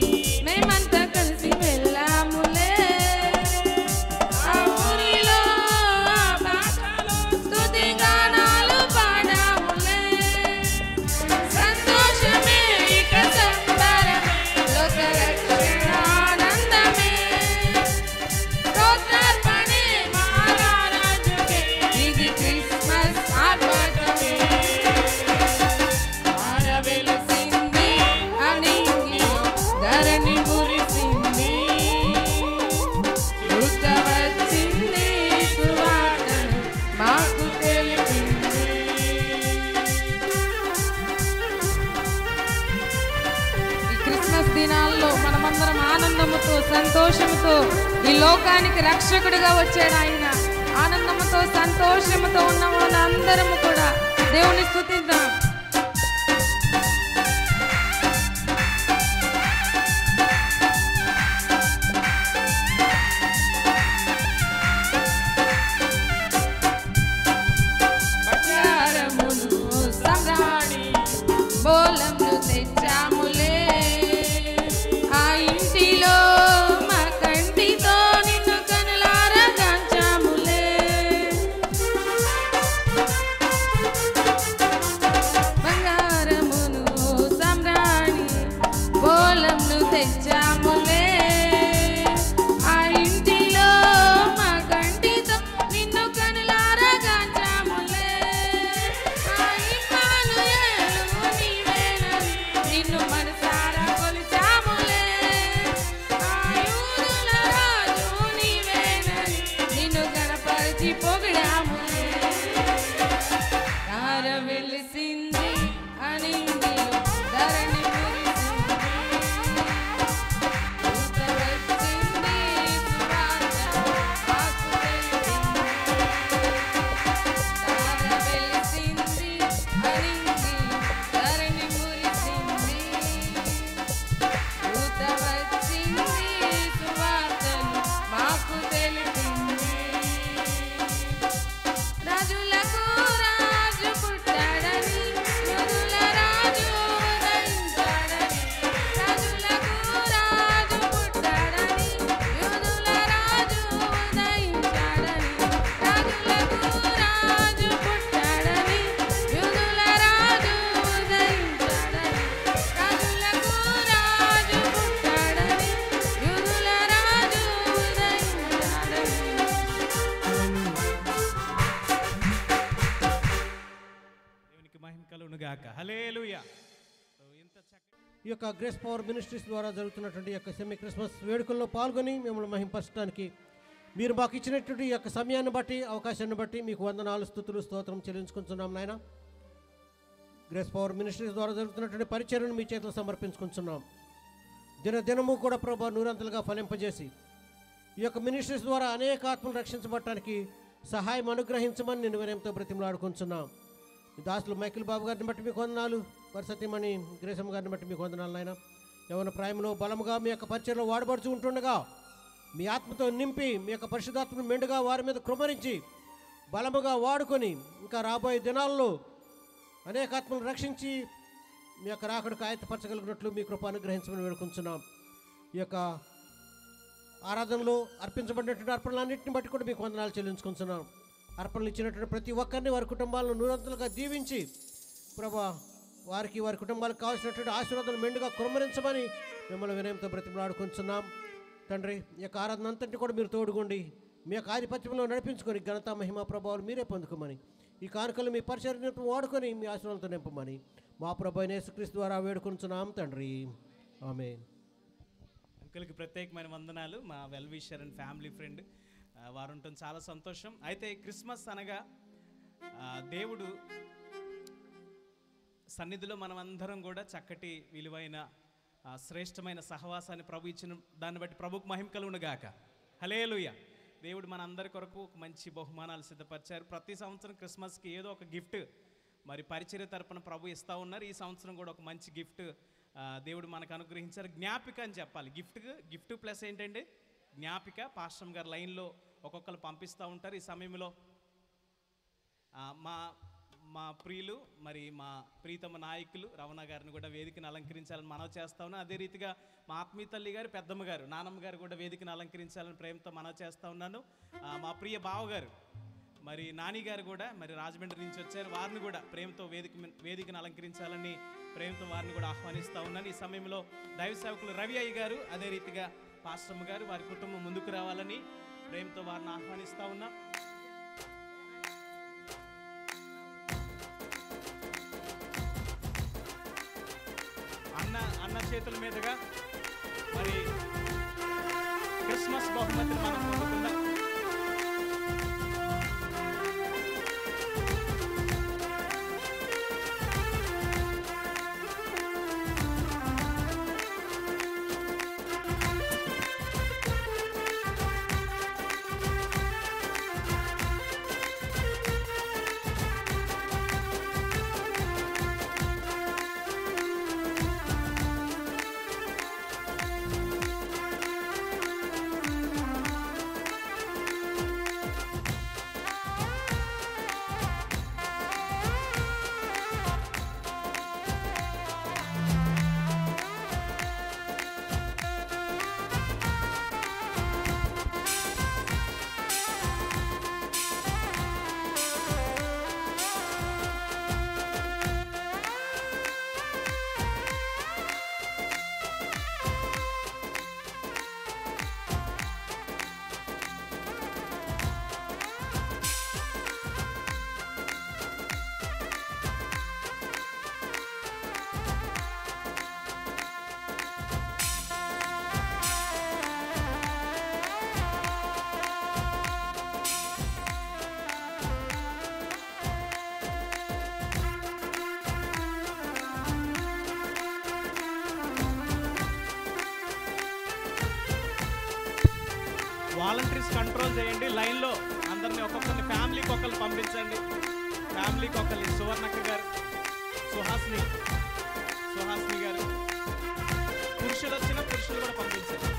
మేమంతా కలిసి వెళ్ళాములే. ఆ ఊరిలో ఆ పాకలో స్తుతి గానాలు పాడాములే. సంతోషమే ఇక సంబరమే, లోక రక్షణ ఆనందమే. స్తోత్రార్పణే మహారాజుకే, ఇది క్రిస్మస్ ఆర్భాటమే. తార వెలిసింది అనింగిలో, ధరణి మురిసింది, దూత వచ్చింది, సువార్తను మాకు తెలిపింది. ఈ క్రిస్మస్ దినాల్లో మనమందరం ఆనందముతో సంతోషముతో ఈ లోకానికి రక్షకుడిగా వచ్చాడు ఆయన. ఆనందముతో సంతోషముతో ఉన్న వాళ్ళందరము కూడా దేవుని స్తుతిద్దాం. బంగారమును సంరాణి బోలమును తెచ్చాములే. ఆ ఇంటిలో మా కంటితో నిన్ను కనులారా కాంచాములే. బంగారమును సంరాణి బోలమును తెచ్చాములే. ఆ ఇంటిలో మా కంటితో నిన్ను కనులారా కాంచాములే. ఆ ఇమ్మానుయేలు నీవేనని నిన్ను మనసారా కొలిచాములే. ఆ యూదుల రాజు నీవేనని నిన్ను గణపరిచి పొగిడాములే. తార వెలిసింది అనింగిలో, ధరణి మురిసింది, దూత వచ్చింది, సువార్తను మాకు తెలిపింది. తార వెలిసింది అనింగిలో, ధరణి మురిసింది, దూత వచ్చింది, సువార్తను మాకు తెలిపింది. రాజులకు రాజు పుట్టాడని, యూదుల రాజు ఉదయించాడని. రాజులకు రాజు పుట్టాడని, యూదుల రాజు ఉదయించాడని. రాజులకు రాజు పుట్టాడని, యూదుల రాజు ఉదయించాడని. రాజులకు రాజు పుట్టాడని, యూదుల రాజు ఉదయించాడని. దేవునికి మహిమ కలుగును గాక. హల్లెలూయా. ఇంత చక్కటి ఈ యొక్క గ్రేస్ పవర్ మినిస్ట్రీస్ ద్వారా జరుగుతున్నటువంటి ఈ యొక్క సెమీ క్రిస్మస్ వేడుకల్లో పాల్గొని మిమ్మల్ని మహింపరచడానికి మీరు మాకు ఇచ్చినటువంటి ఈ యొక్క సమయాన్ని బట్టి, అవకాశాన్ని బట్టి మీకు వందనాలు, స్తుతులు, స్తోత్రం చెల్లించుకుంటున్నాం నాయన. గ్రేస్ పవర్ మినిస్ట్రీస్ ద్వారా జరుగుతున్నటువంటి పరిచర్యను మీ చేతులు సమర్పించుకుంటున్నాం. దినదినము కూడా ప్రభా నూరంతలుగా ఫలింపజేసి ఈ యొక్క మినిస్ట్రీస్ ద్వారా అనేక ఆత్మలు రక్షించబడటానికి సహాయం అనుగ్రహించమని నేను వినయంతో బ్రతిమలాడుకుంటున్నాం. దాసులు మైకిల్ బాబు గారిని బట్టి మీకు వందనాలు, వరసత్యమణి గ్రేసమ్మ గారిని బట్టి మీకు వందనాలు నాయన. యవన ప్రాయంలో బలముగా మీ యొక్క పరిచయలో వాడబడుచు ఉంటుండగా మీ ఆత్మతో నింపి మీ యొక్క పరిశుద్ధాత్మను మెండుగా వారి మీద కృమరించి బలముగా వాడుకొని ఇంకా రాబోయే దినాల్లో అనేక ఆత్మలను రక్షించి మీ యొక్క రాకడకు ఆయత్తపరచగలిగినట్లు మీ కృప అనుగ్రహించమని వేడుకుంటున్నాం. ఈ యొక్క ఆరాధనలో అర్పించబడినటువంటి అర్పణలన్నింటిని బట్టి కూడా మీకు వందనాలు చెల్లించుకుంటున్నాం. అర్పణలు ఇచ్చినటువంటి ప్రతి ఒక్కరిని వారి కుటుంబాలను నూరంతలుగా దీవించి ప్రభా వారికి వారి కుటుంబాలకు కావాల్సినటువంటి ఆశీర్వాదాలు మెండుగా కుమ్మరించమని మిమ్మల్ని వినయంతో బ్రతిమలాడుకుంటున్నాం. తండ్రి, ఈ యొక్క ఆరాధన అంతటి కూడా మీరు తోడుకోండి, మీ యొక్క ఆధిపత్యంలో నడిపించుకొని ఘనత మహిమ ప్రభావాలు మీరే పొందుకోమని, ఈ కానుకలు మీ పరిచర్యను వాడుకొని మీ ఆశీర్వాదాలతో నింపమని మా ప్రభు అయిన యేసుక్రీస్తు ద్వారా వేడుకుంటున్నాం తండ్రి. ఆమేన్. అంకుల్కి ప్రత్యేకమైన వందనాలు. మా well wisher and family friend వారు ఉంటుంది, చాలా సంతోషం. అయితే క్రిస్మస్ అనగా దేవుడు సన్నిధిలో మనమందరం కూడా చక్కటి విలువైన శ్రేష్టమైన సహవాసాన్ని ప్రభు ఇచ్చిన దాన్ని బట్టి ప్రభుకు మహిమ కలుగునుగాక. హల్లెలూయా. దేవుడు మన అందరి కొరకు ఒక మంచి బహుమానాలు సిద్ధపరిచారు. ప్రతి సంవత్సరం క్రిస్మస్కి ఏదో ఒక గిఫ్ట్ మరి పరిచర్య తరపున ప్రభు ఇస్తూ ఉన్నారు. ఈ సంవత్సరం కూడా ఒక మంచి గిఫ్ట్ దేవుడు మనకు అనుగ్రహించారు. జ్ఞాపిక అని చెప్పాలి. గిఫ్ట్ ప్లస్ ఏంటంటే జ్ఞాపిక. పాస్టర్ గారు లైన్లో ఒక్కొక్కరు పంపిస్తూ ఉంటారు. ఈ సమయంలో మా ప్రియులు మరి మా ప్రీతమ నాయకులు రమణ గారిని కూడా వేదికను అలంకరించాలని మనవి చేస్తా ఉన్నాను. అదే రీతిగా మా ఆత్మీయ తల్లి గారు, పెద్దమ్మ గారు, నానమ్మ గారు కూడా వేదికను అలంకరించాలని ప్రేమతో మనవి చేస్తూ ఉన్నాను. మా ప్రియ బావగారు మరి నాని గారు కూడా మరి రాజమండ్రి నుంచి వచ్చారు. వారిని కూడా ప్రేమతో వేదికను అలంకరించాలని ప్రేమతో వారిని కూడా ఆహ్వానిస్తూ ఉన్నాను. ఈ సమయంలో దైవ సేవకులు రవి అయ్య గారు, అదే రీతిగా పాస్టమ్మ గారు, వారి కుటుంబం ముందుకు రావాలని ప్రేమతో వారిని ఆహ్వానిస్తూ ఉన్నాం. అన్న చేతుల మీదుగా మరి క్రిస్మస్ బహుమతిని మనం పొందుకుందాం. వాలంటీర్స్ కంట్రోల్ చేయండి. లైన్లో అందరినీ ఒక్కొక్కరిని ఫ్యామిలీకి ఒకళ్ళు పంపించండి. ఫ్యామిలీకి ఒకళ్ళు సువర్ణక్క గారు, సుహాసిని గారు, పురుషులు వచ్చిన పురుషులు కూడా పంపించండి.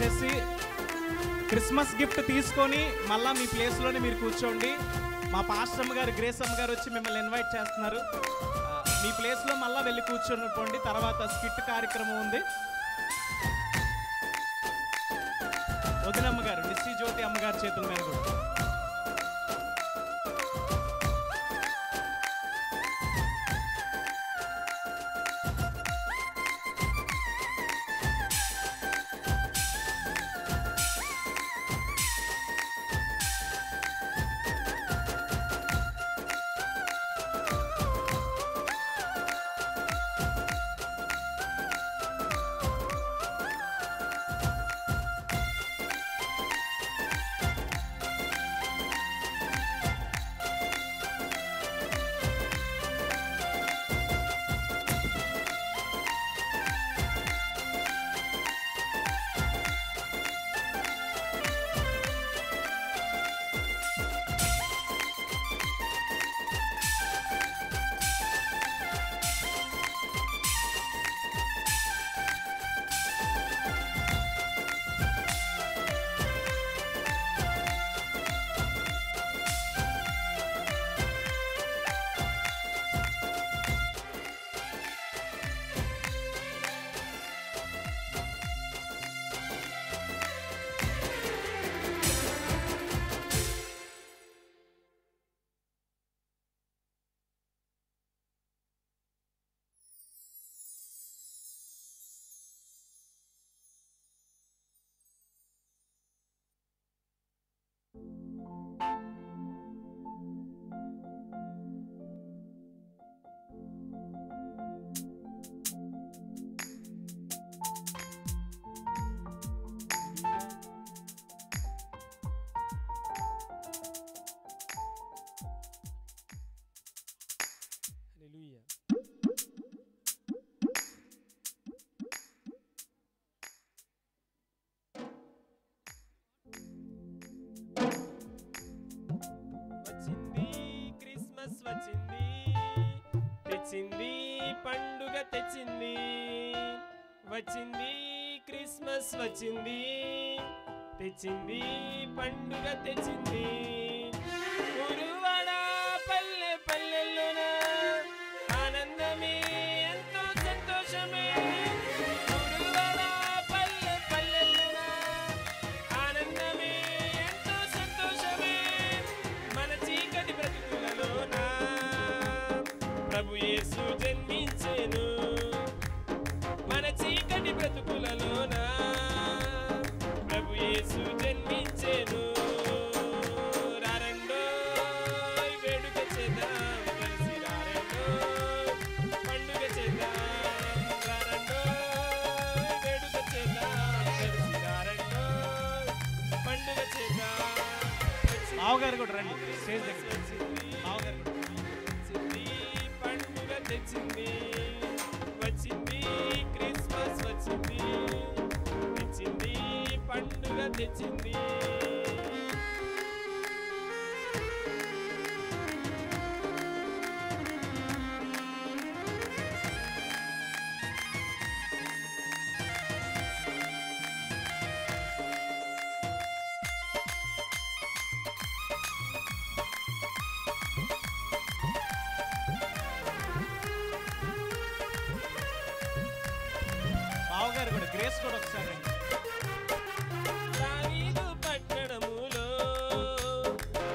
దయచేసి క్రిస్మస్ గిఫ్ట్ తీసుకొని మళ్ళీ మీ ప్లేస్లోనే మీరు కూర్చోండి. మా పాస్టమ్ గారు గ్రేసమ్మ గారు వచ్చి మిమ్మల్ని ఇన్వైట్ చేస్తున్నారు. మీ ప్లేస్లో మళ్ళీ వెళ్ళి కూర్చొని పోండి. తర్వాత స్కిట్ కార్యక్రమం ఉంది. వదినమ్మ గారు నిశ్చీ జ్యోతి అమ్మగారి చేతుల మీద కూడా. తెచ్చింది పండుగ తెచ్చింది, వచ్చింది క్రిస్మస్ వచ్చింది, తెచ్చింది పండుగ తెచ్చింది. ఊరువాడ పల్లె పల్లెల్లోన ఆనందమే ఎంతో సంతోషమే. ఊరువాడ పల్లె పల్లెల్లోన ఆనందమే ఎంతో సంతోషమే. మన చీకటి బ్రతుకులలోన ప్రభు యేసు జన్మించెను. మన చీకటి బ్రతుకులలోన ప్రభు యేసు జన్మించెను. రారండో వేడుక చేద్దాం కలిసి, రారండో పండుగ చేద్దాం. రారండో వేడుక చేద్దాం కలిసి, రారండో పండుగ చేద్దాం. బావగారు కూడా రండి స్టేజ్ దగ్గర. బావగారు కూడా పండుగ తెచ్చింది, వచ్చింది క్రిస్మస్ వచ్చింది, తెచ్చింది పండుగ తెచ్చింది. బావగారు కూడా గ్రేస్ కూడా ఒకసారి రండి. దావీదు పట్టణములో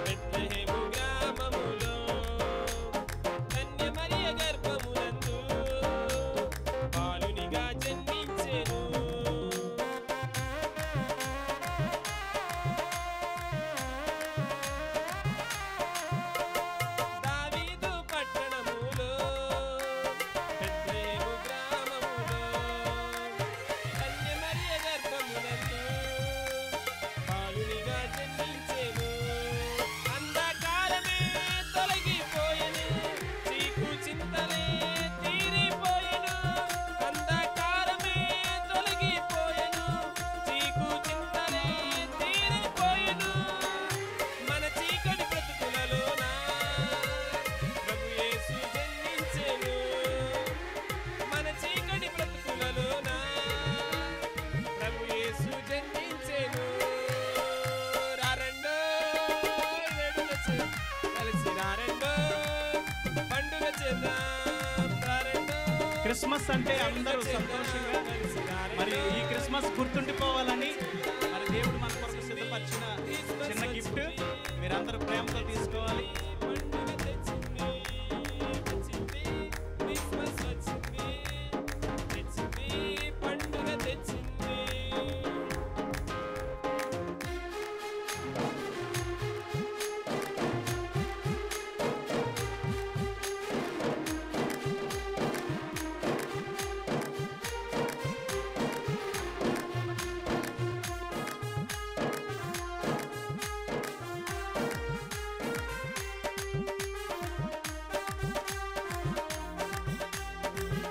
బెత్లెహేము గ్రామములో కన్య మరియ గర్భమునందు బాలునిగా జన్మించెను. దావీదు పట్టణములో బెత్లెహేము గ్రామములో కన్య మరియ క్రిస్మస్ అంటే అందరూ సంతోషంగా మరి ఈ క్రిస్మస్ గుర్తుండిపోవాలని మరి దేవుడు మన కొరకు సిద్ధపరిచిన చిన్న గిఫ్ట్ మీరందరూ ప్రేమతో తీసుకోవాలి. క్రిస్మస్ వచ్చింది, తెచ్చింది, పండుగ తెచ్చింది.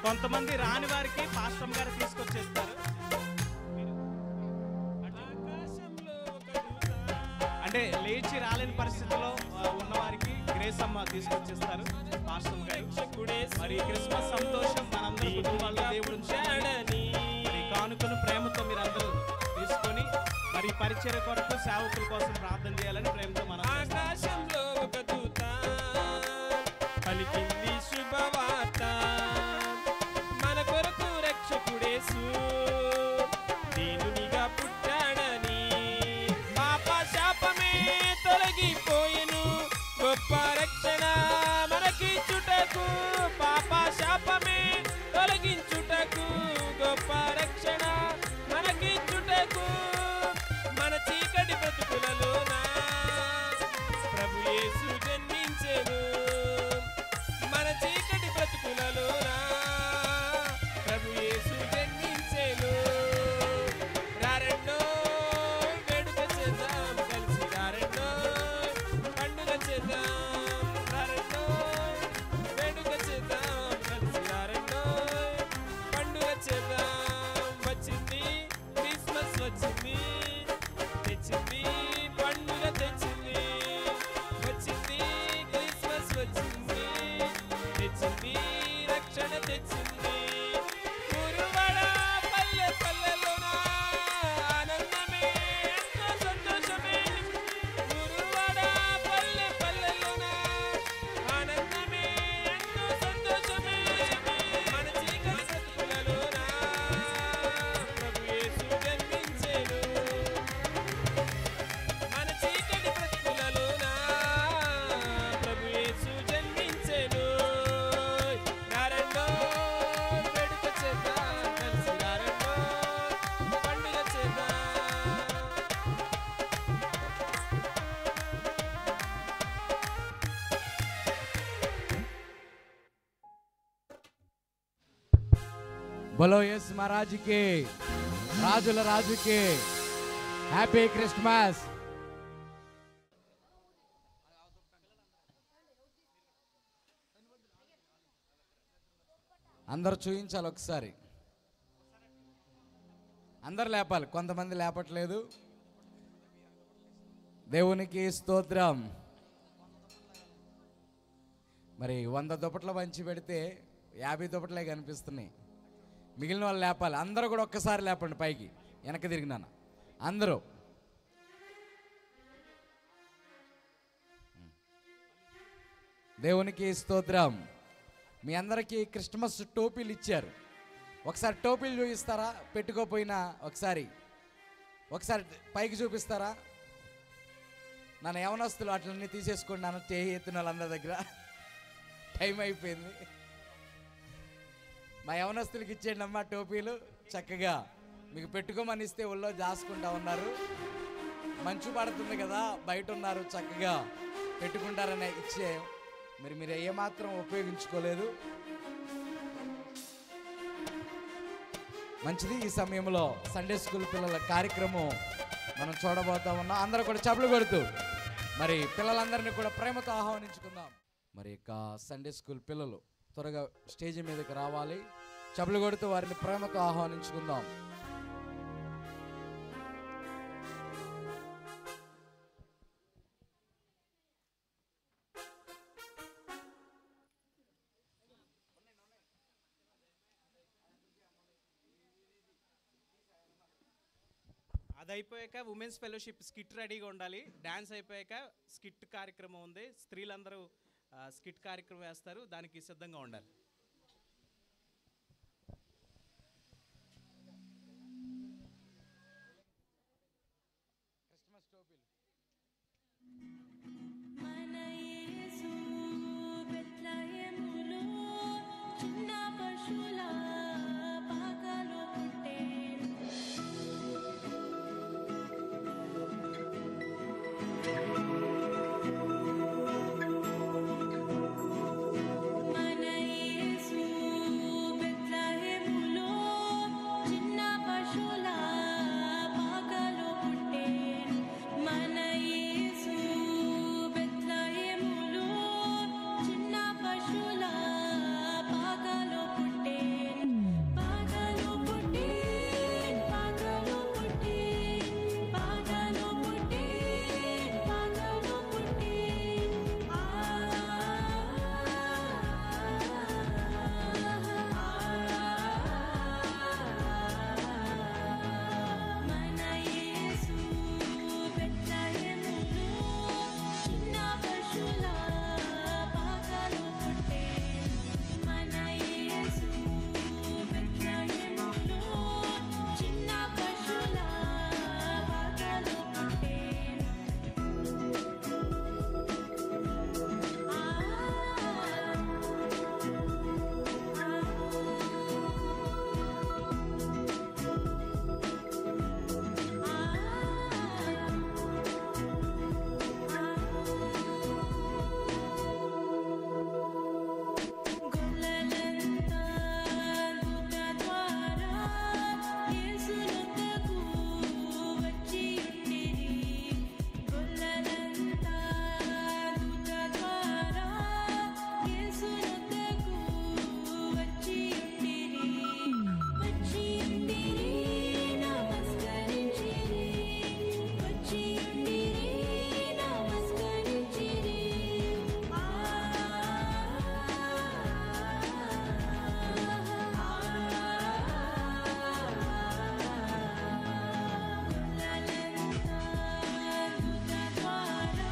కొంతమంది రాని వారికి పాస్టర్ గారు తీసుకొచ్చేస్తారు. ఆకాశంలో ఒక దూత, అంటే లేచి రాలేని పరిస్థితిలో ఉన్న వారికి గ్రేస్ అమ్మ తీసుకొచ్చేస్తారు పాస్టర్ గారు. రక్షకుడేసు మరి క్రిస్మస్ సంతోషం మనందరి కుటుంబాల్లో దేవుడు ఉంచాడని పుట్టాడని. మరి కానుకను ప్రేమతో మీరందరూ తీసుకొని మరి పరిచర్య కొరకు సేవకుల కోసం ప్రార్థన చేయాలని ప్రేమతో మనం చేస్తాం. ఆకాశంలో ఒక దూత పలికింది శుభవార్త, మన కొరకు రక్షకుడేసు దీనునిగా పుట్టాడని. పాప శాపమే తొలగిపోయెను, గొప్ప రక్షణ మనకి చుటకు. పాప శాపమే తొలగించుటకు, గొప్ప రక్షణ మనకి చుటకు. మన చీకటి బ్రతుకులలోన ప్రభు యేసు జన్మించెను. మన చీకటి బ్రతుకులలోన ప్రభు యేసు జన్మించెను. రారెండో వేడుక చేద్దాం కలిసి, రారెండో పండుగ చేద్దాం. రారెండో వేడుక చేద్దాం కలిసి, రారెండో పండుగ చేద్దాం. వచ్చింది క్రిస్మస్ వచ్చింది, తెచ్చింది పండుగ తెచ్చింది. వచ్చింది క్రిస్మస్ వచ్చింది, తెచ్చింది రక్షణ తెచ్చింది. గురువాడ పల్లె పల్లెలోన ఆనందమే ఎంతో సంతోషమే. గురువాడ పల్లె పల్లెలోన ఆనందమే ఎంతో సంతోషమే. మన చీకటి బ్రతుకులలోన ప్రభు యేసు జన్మించెను. మన చీకటి బ్రతుకులలోన ప్రభు యేసు జన్మించెను. రారెండో వేడుక చేద్దాం కలిసి, రారెండో పండుగ చేద్దాం. बोलो यस महाराज के రాజుల రాజుకి హ్యాపీ క్రిస్మస్. అందరూ చూయించాలి ఒకసారి, అందరు లేపాలి, కొంతమంది లేపట్లేదు. దేవునికి స్తోత్రం. మరి 100 దుప్పట్లు పంచి పెడితే 50 దుప్పట్లే కనిపిస్తున్నాయి. మిగిలిన వాళ్ళు లేపాలి. అందరూ కూడా ఒక్కసారి లేపండి పైకి, వెనక తిరిగినాను అందరూ. దేవునికి స్తోత్రం. మీ అందరికీ క్రిస్మస్ టోపీలు ఇచ్చారు. ఒకసారి టోపీలు చూపిస్తారా? పెట్టుకోపోయినా ఒకసారి పైకి చూపిస్తారా? నన్ను యవనస్తులు అట్లన్నీ తీసేసుకోండి, నన్ను చేయి ఎత్తిన వాళ్ళందరి దగ్గర. టైం అయిపోయింది. మా యవనస్తులకి ఇచ్చేయండి అమ్మా టోపీలు. చక్కగా మీకు పెట్టుకోమని ఇస్తే ఒళ్ళో జాసుకుంటా ఉన్నారు. మంచు పడుతుంది కదా, బయట ఉన్నారు, చక్కగా పెట్టుకుంటారని ఇచ్చే మీరు ఏమాత్రం ఉపయోగించుకోలేదు. మంచిది. ఈ సమయంలో సండే స్కూల్ పిల్లల కార్యక్రమం మనం చూడబోతా ఉన్నాం. అందరూ కూడా చప్పులు కొడుతూ మరి పిల్లలందరినీ కూడా ప్రేమతో ఆహ్వానించుకుందాం. మరి ఇక సండే స్కూల్ పిల్లలు త్వరగా స్టేజ్ మీదకి రావాలి. చప్పులు కొడుతూ వారిని ప్రేమతో ఆహ్వానించుకుందాం. అది అయిపోయాక ఉమెన్స్ ఫెలోషిప్ స్కిట్ రెడీగా ఉండాలి. డ్యాన్స్ అయిపోయాక స్కిట్ కార్యక్రమం ఉంది. స్త్రీలందరూ స్కిట్ కార్యక్రమం వేస్తారు, దానికి సిద్ధంగా ఉండాలి. టోపీలు. మన యేసు బెత్లెహేములో చిన్న పశువుల పాకలో పుట్టెను. మన యేసు బెత్లెహేములో చిన్న పశువుల పాకలో పుట్టెను. మన యేసు బెత్లెహేములో చిన్న పశువుల పాకలో పుట్టెను. పాకలో పుట్టెను, పాకలో పుట్టెను, పాకలో పుట్టెను, పాకలో పుట్టెను. మన యేసు బెత్లెహేములో చిన్న పశువుల పాకలో పుట్టెను. మన యేసు బెత్లెహేములో చిన్న పశువుల పాకలో పుట్టెను. గొల్లలంతా దూత ద్వారా యేసునొద్దకు వచ్చి ఉండిరి. గొల్లలంతా దూత ద్వారా యేసునొద్దకు వచ్చి ఉండిరి. వచ్చి ఉండిరి, నమస్కరించిరి. వచ్చి ఉండిరి, నమస్కరించిరి. గొల్లలంతా దూత ద్వారా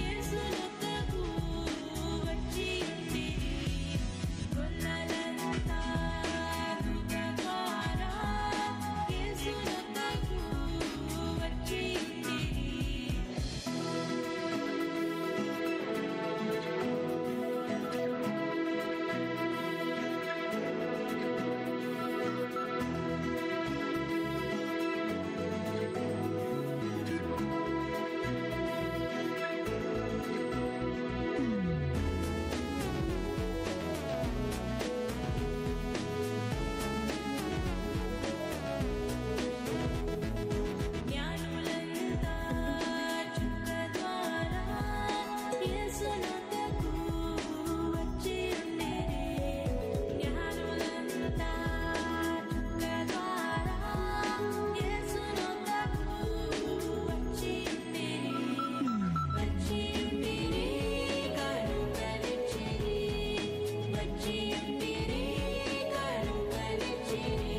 యేసునొద్దకు వచ్చి ఉండిరి. గొల్లలంతా దూత ద్వారా యేసునొద్దకు వచ్చి ఉండిరి. జ్ఞానులంతా చుక్క ద్వారా యేసునొద్దకు వచ్చి ఉండిరి. జ్ఞానులంతా చుక్క ద్వారా యేసునొద్దకు వచ్చి ఉండిరి. వచ్చి ఉండిరి, కరుణించిరి. వచ్చి ఉండిరి, కరుణించిరి.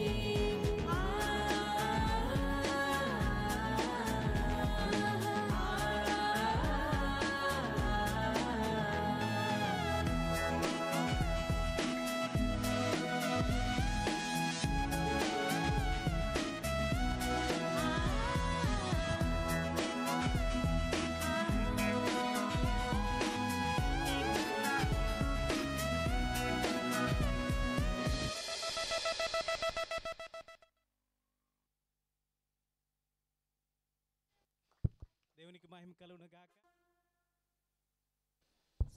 దేవునికి మహిమ కలుగును గాక.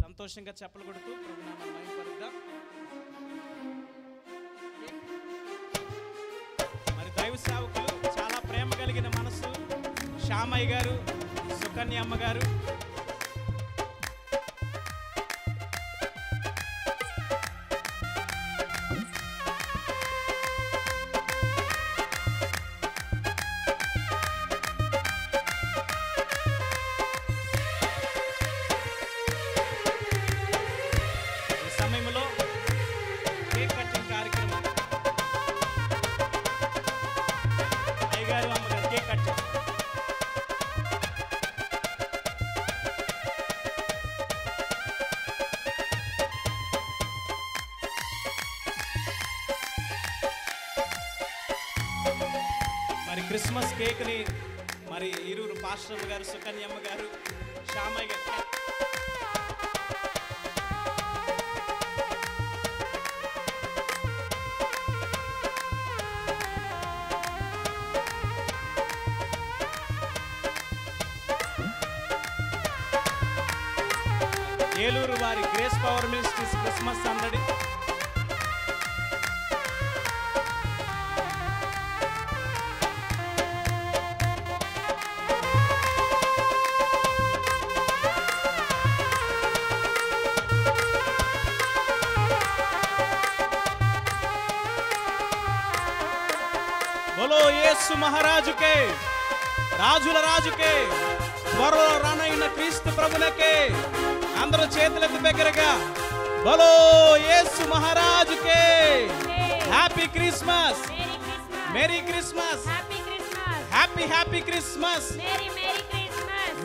సంతోషంగా చప్పలు కొడుతూ ప్రభునామాన్ని మహిమపరుద్దాం. మరి దైవ సేవకులు చాలా ప్రేమ కలిగిన మనసు శ్యామయ్య గారు, సుకన్య అమ్మ గారు, ఈ సమయంలో కేక్ కటింగ్ కార్యక్రమం అయ్యగారు అమ్మగారు కేక్ కట్ చేస్తారు. మరి క్రిస్మస్ కేక్ని మరి ఇరువురు పాస్టర్లు గారు, సుకన్యమ్మ గారు, శ్యామయ్య గారు. ఏలూరు వారి గ్రేస్ పవర్ మినిస్ట్రీస్ క్రిస్మస్ సందడి. బోలో యేసు మహారాజుకే, రాజుల రాజుకే, త్వరలో రానైన క్రీస్తు ప్రభునకే. అందరూ చేతులకు దగ్గరగా బోలో యేసు మహారాజుకే. Happy Christmas, merry Christmas, happy happy Christmas,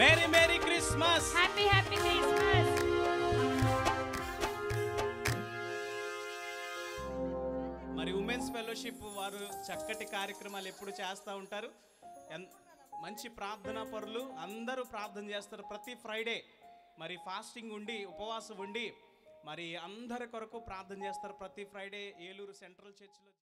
merry merry Christmas. మరి ఉమెన్స్ ఫెలోషిప్ వారు చక్కటి కార్యక్రమాలు ఎప్పుడు చేస్తూ ఉంటారు. మంచి ప్రార్థనా పరులు అందరూ ప్రార్థన చేస్తారు ప్రతి ఫ్రైడే. మరి ఫాస్టింగ్ ఉండి, ఉపవాసం ఉండి మరి అందరి కొరకు ప్రార్థన చేస్తారు ప్రతి ఫ్రైడే ఏలూరు సెంట్రల్ చర్చ్లో.